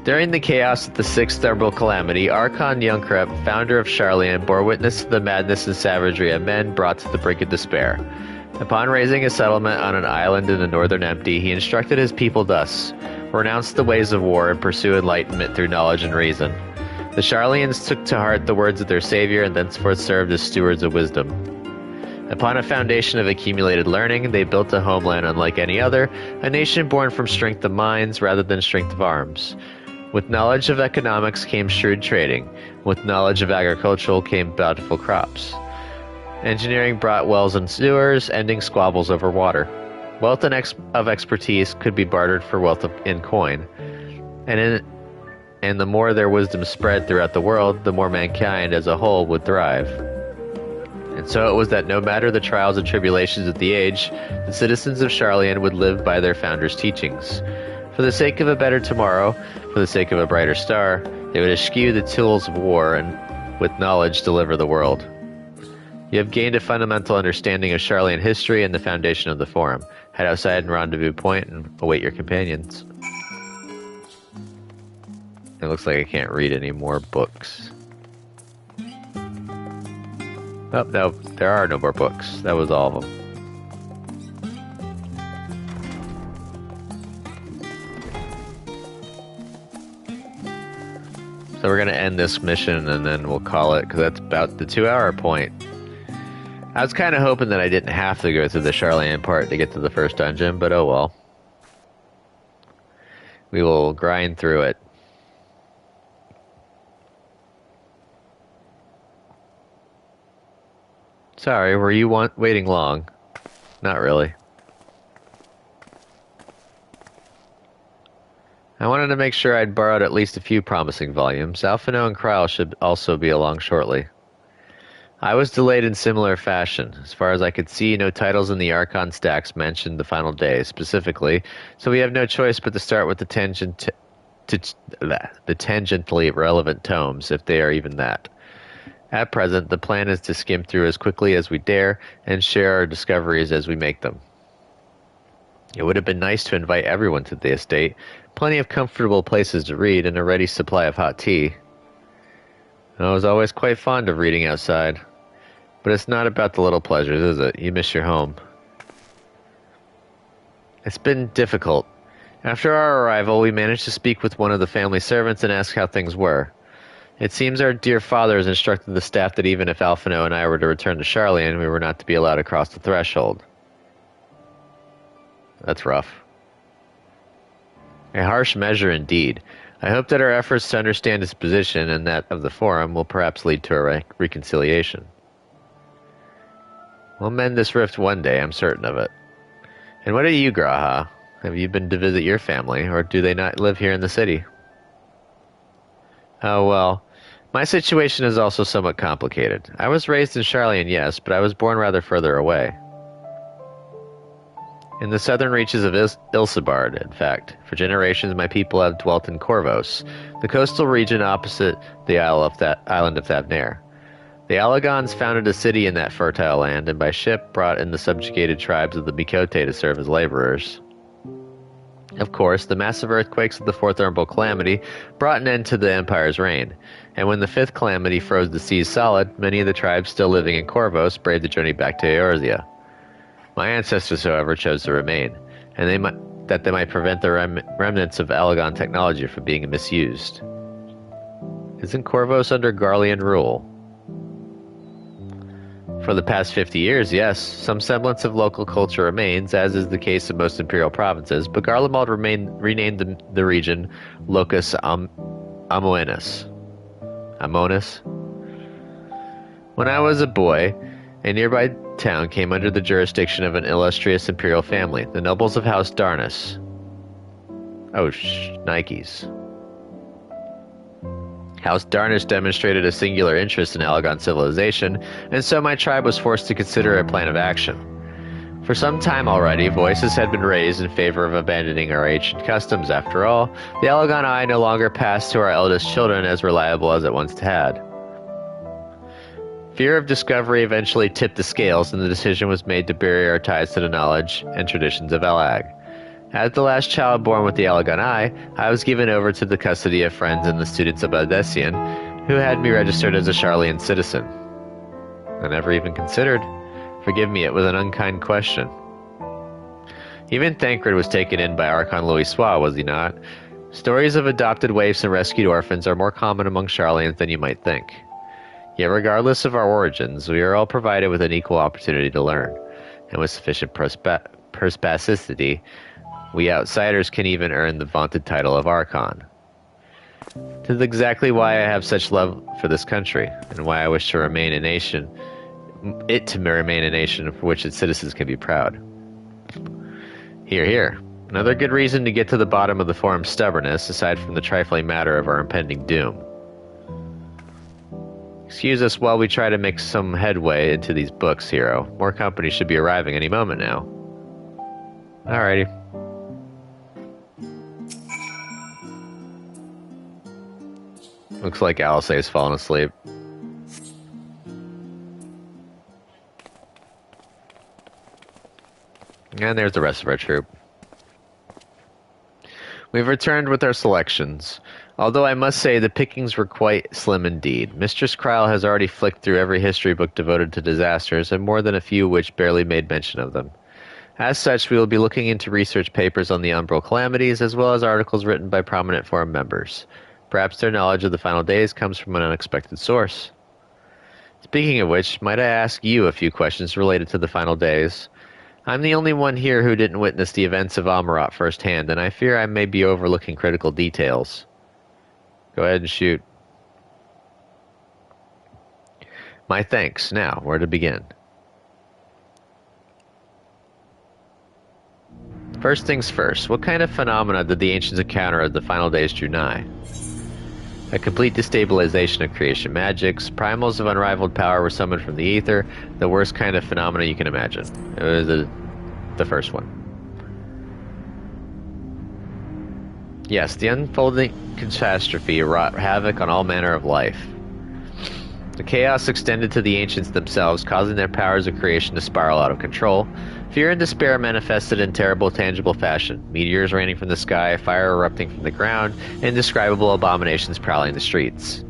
During the chaos of the Sixth Umbral Calamity, Archon Youngkrep, founder of Sharlayan, bore witness to the madness and savagery of men brought to the brink of despair. Upon raising a settlement on an island in the northern empty, he instructed his people thus: renounce the ways of war and pursue enlightenment through knowledge and reason. The Sharlayans took to heart the words of their savior and thenceforth served as stewards of wisdom. Upon a foundation of accumulated learning, they built a homeland unlike any other, a nation born from strength of minds rather than strength of arms. With knowledge of economics came shrewd trading. With knowledge of agriculture came bountiful crops. Engineering brought wells and sewers, ending squabbles over water. Wealth and expertise could be bartered for wealth in coin. And the more their wisdom spread throughout the world, the more mankind as a whole would thrive. And so it was that no matter the trials and tribulations of the age, the citizens of Sharlayan would live by their founders' teachings. For the sake of a better tomorrow, for the sake of a brighter star, they would eschew the tools of war and, with knowledge, deliver the world. You have gained a fundamental understanding of Sharlayan history and the foundation of the Forum. Head outside and Rendezvous Point and await your companions. It looks like I can't read any more books. Oh, no, there are no more books. That was all of them. So we're going to end this mission and then we'll call it, because that's about the 2-hour point. I was kind of hoping that I didn't have to go through the Sharlayan part to get to the first dungeon, but oh well. We will grind through it. Sorry, were you waiting long? Not really. I wanted to make sure I'd borrowed at least a few promising volumes. Alphino and Krile should also be along shortly. I was delayed in similar fashion. As far as I could see, no titles in the Archon stacks mentioned the final day specifically, so we have no choice but to start with the tangentially relevant tomes, if they are even that. At present, the plan is to skim through as quickly as we dare and share our discoveries as we make them. It would have been nice to invite everyone to the estate, plenty of comfortable places to read, and a ready supply of hot tea. I was always quite fond of reading outside. But it's not about the little pleasures, is it? You miss your home. It's been difficult. After our arrival, we managed to speak with one of the family servants and ask how things were. It seems our dear father has instructed the staff that even if Alphino and I were to return to Charlian, we were not to be allowed to cross the threshold. That's rough. A harsh measure indeed. I hope that our efforts to understand his position and that of the Forum will perhaps lead to a reconciliation. We'll mend this rift one day, I'm certain of it. And what about you, Graha? Have you been to visit your family, or do they not live here in the city? Oh, well, my situation is also somewhat complicated. I was raised in Charlian, yes, but I was born rather further away. In the southern reaches of Ilsebard, in fact. For generations, my people have dwelt in Corvos, the coastal region opposite the island of Thavnair. The Allagons founded a city in that fertile land, and by ship brought in the subjugated tribes of the Mikote to serve as laborers. Of course, the massive earthquakes of the Fourth Umbral Calamity brought an end to the Empire's reign, and when the Fifth Calamity froze the seas solid, many of the tribes still living in Corvos braved the journey back to Eorzea. My ancestors, however, chose to remain, and they might prevent the remnants of Allagan technology from being misused. Isn't Corvos under Garlean rule? For the past 50 years, yes, some semblance of local culture remains, as is the case in most imperial provinces, but Garlemald renamed the region Locus Amoenus. Amonis? When I was a boy, a nearby town came under the jurisdiction of an illustrious imperial family, the nobles of House Darnus. Oh, Nikes. House Darnish demonstrated a singular interest in Allagan civilization, and so my tribe was forced to consider a plan of action. For some time already, voices had been raised in favor of abandoning our ancient customs. After all, the Allagan Eye no longer passed to our eldest children as reliable as it once had. Fear of discovery eventually tipped the scales, and the decision was made to bury our ties to the knowledge and traditions of Allag. As the last child born with the Allagan Eye, I was given over to the custody of friends and the students of Aldessian, who had me registered as a Charlian citizen. I never even considered. Forgive me, it was an unkind question. Even Thancred was taken in by Archon Louis Sois, was he not? Stories of adopted waifs and rescued orphans are more common among Charlians than you might think. Yet regardless of our origins, we are all provided with an equal opportunity to learn, and with sufficient perspicacity, we outsiders can even earn the vaunted title of Archon. This is exactly why I have such love for this country, and why I wish to remain a nation, for which its citizens can be proud. Hear, hear. Another good reason to get to the bottom of the Forum's stubbornness, aside from the trifling matter of our impending doom. Excuse us while we try to make some headway into these books, Hero. More company should be arriving any moment now. Alrighty. Looks like Alisaie's fallen asleep. And there's the rest of our troop. We've returned with our selections. Although I must say the pickings were quite slim indeed. Mistress Krile has already flicked through every history book devoted to disasters, and more than a few which barely made mention of them. As such, we will be looking into research papers on the Umbral Calamities, as well as articles written by prominent Forum members. Perhaps their knowledge of the final days comes from an unexpected source. Speaking of which, might I ask you a few questions related to the final days? I'm the only one here who didn't witness the events of Amarat firsthand, and I fear I may be overlooking critical details. Go ahead and shoot. My thanks. Now, where to begin? First things first, what kind of phenomena did the ancients encounter as the final days drew nigh? A complete destabilization of creation magics, primals of unrivaled power were summoned from the ether, the worst kind of phenomena you can imagine. It was the first one. Yes, the unfolding catastrophe wrought havoc on all manner of life. The chaos extended to the ancients themselves, causing their powers of creation to spiral out of control. Fear and despair manifested in terrible, tangible fashion. Meteors raining from the sky, fire erupting from the ground, indescribable abominations prowling the streets.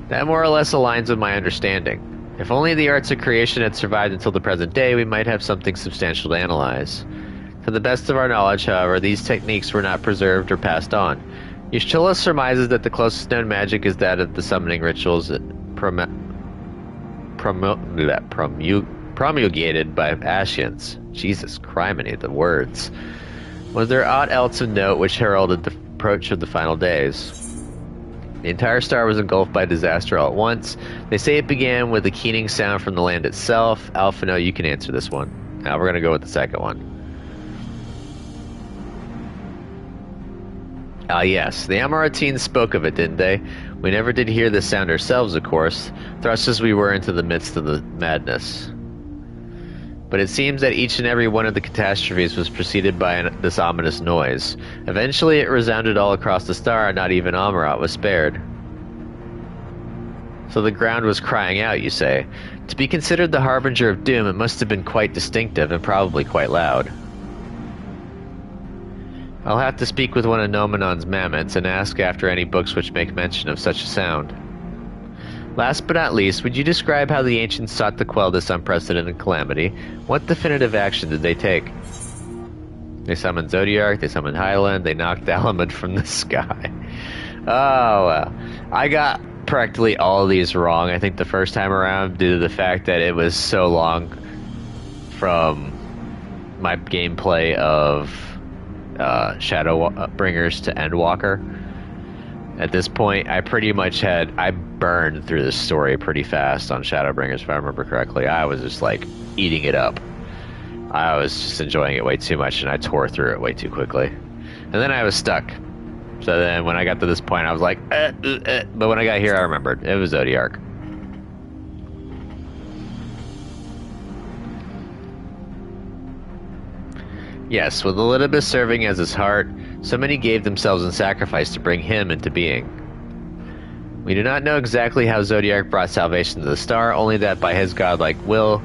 That more or less aligns with my understanding. If only the arts of creation had survived until the present day, we might have something substantial to analyze. To the best of our knowledge, however, these techniques were not preserved or passed on. Y'shtola surmises that the closest known magic is that of the summoning rituals promulgated by Ascians. Jesus criminy, the words. Was there aught else of note which heralded the approach of the final days? The entire star was engulfed by disaster all at once. They say it began with a keening sound from the land itself. Alphino, you can answer this one. Now we're going to go with the second one. Ah yes, the Amaranthines spoke of it, didn't they? We never did hear the sound ourselves, of course, thrust as we were into the midst of the madness. But it seems that each and every one of the catastrophes was preceded by this ominous noise. Eventually it resounded all across the star, and not even Amarat was spared. So the ground was crying out, you say? To be considered the harbinger of doom, it must have been quite distinctive, and probably quite loud. I'll have to speak with one of Nomenon's mammoths and ask after any books which make mention of such a sound. Last but not least, would you describe how the ancients sought to quell this unprecedented calamity? What definitive action did they take? They summoned Zodiark, they summoned Hyland, they knocked Alamud from the sky. Oh, well. I got practically all of these wrong, I think, the first time around, due to the fact that it was so long from my gameplay of Shadowbringers to Endwalker. At this point, I burned through the story pretty fast on Shadowbringers, if I remember correctly. I was just, like, eating it up. I was just enjoying it way too much, and I tore through it way too quickly. And then I was stuck. So then when I got to this point, I was like, But when I got here, I remembered. It was Zodiark. Yes, with Elidibus serving as his heart, so many gave themselves in sacrifice to bring him into being. We do not know exactly how Zodiark brought salvation to the star, only that by his godlike will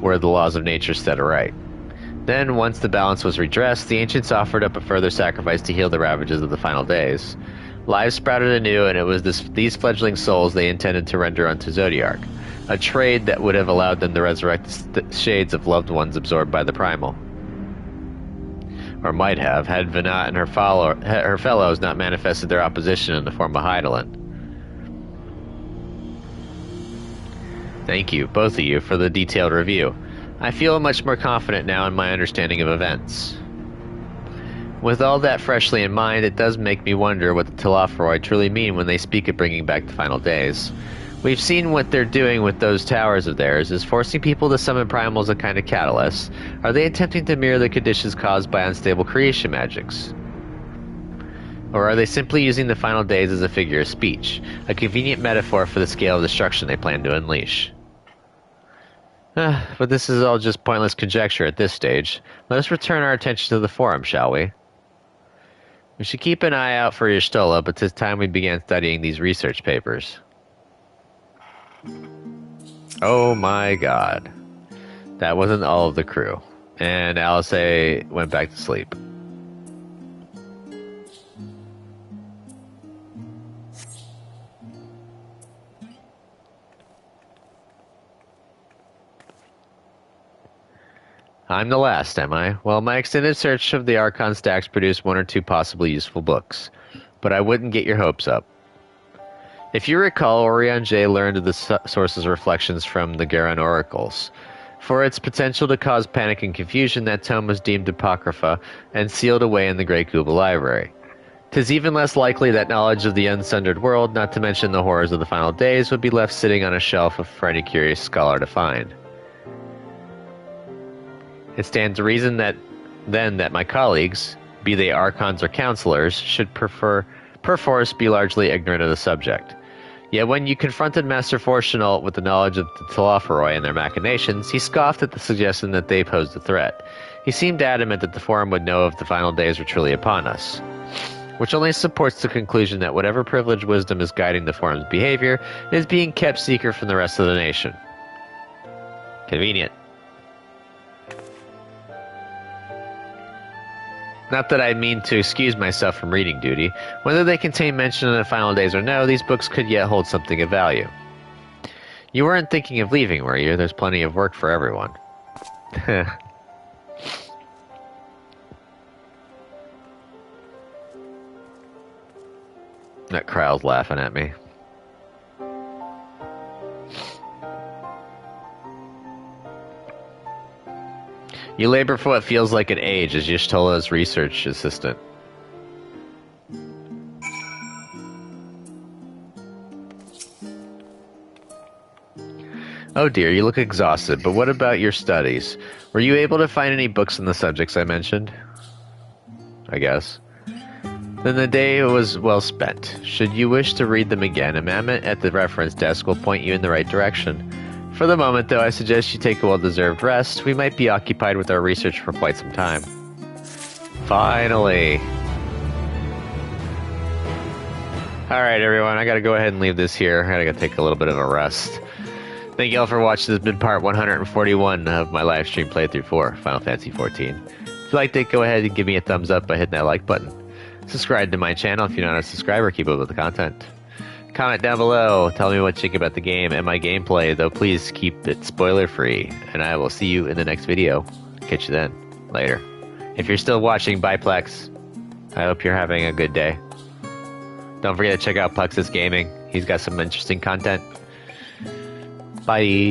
were the laws of nature set aright. Then, once the balance was redressed, the ancients offered up a further sacrifice to heal the ravages of the final days. Lives sprouted anew, and it was these fledgling souls they intended to render unto Zodiark, a trade that would have allowed them to resurrect the shades of loved ones absorbed by the primal. Or might have, had Venat and her fellows not manifested their opposition in the form of Hydaelyn. Thank you, both of you, for the detailed review. I feel much more confident now in my understanding of events. With all that freshly in mind, it does make me wonder what the Telophoroi truly mean when they speak of bringing back the final days. We've seen what they're doing with those towers of theirs, is forcing people to summon primals a kind of catalyst. Are they attempting to mirror the conditions caused by unstable creation magics? Or are they simply using the final days as a figure of speech, a convenient metaphor for the scale of destruction they plan to unleash? But this is all just pointless conjecture at this stage. Let us return our attention to the forum, shall we? We should keep an eye out for Y'shtola, but 'tis time we began studying these research papers. Oh my god. That wasn't all of the crew. And Alice went back to sleep. I'm the last, am I? Well, my extended search of the Archon stacks produced one or two possibly useful books. But I wouldn't get your hopes up. If you recall, Orion J. learned of the source's reflections from the Garon oracles. For its potential to cause panic and confusion, that tome was deemed apocrypha and sealed away in the Great Kuba Library. 'Tis even less likely that knowledge of the unsundered world, not to mention the horrors of the final days, would be left sitting on a shelf for any curious scholar to find. It stands to reason that my colleagues, be they archons or counselors, should perforce be largely ignorant of the subject. Yet when you confronted Master Fortunal with the knowledge of the Telophoroi and their machinations, he scoffed at the suggestion that they posed a threat. He seemed adamant that the Forum would know if the final days were truly upon us, which only supports the conclusion that whatever privileged wisdom is guiding the Forum's behavior is being kept secret from the rest of the nation. Convenient. Not that I mean to excuse myself from reading duty. Whether they contain mention of the final days or no, these books could yet hold something of value. You weren't thinking of leaving, were you? There's plenty of work for everyone. That crowd's laughing at me. You labor for what feels like an age as Y'shtola's research assistant. Oh dear, you look exhausted, but what about your studies? Were you able to find any books on the subjects I mentioned? I guess. Then the day was well spent. Should you wish to read them again, a mammoth at the reference desk will point you in the right direction. For the moment, though, I suggest you take a well-deserved rest. We might be occupied with our research for quite some time. Finally! Alright, everyone, I gotta go ahead and leave this here. I gotta take a little bit of a rest. Thank you all for watching. This has been part 141 of my live stream playthrough for Final Fantasy XIV. If you liked it, go ahead and give me a thumbs up by hitting that like button. Subscribe to my channel if you're not a subscriber. Keep up with the content. Comment down below. Tell me what you think about the game and my gameplay, though please keep it spoiler-free. And I will see you in the next video. Catch you then. Later. If you're still watching, bye Plex. I hope you're having a good day. Don't forget to check out Plexus Gaming. He's got some interesting content. Bye.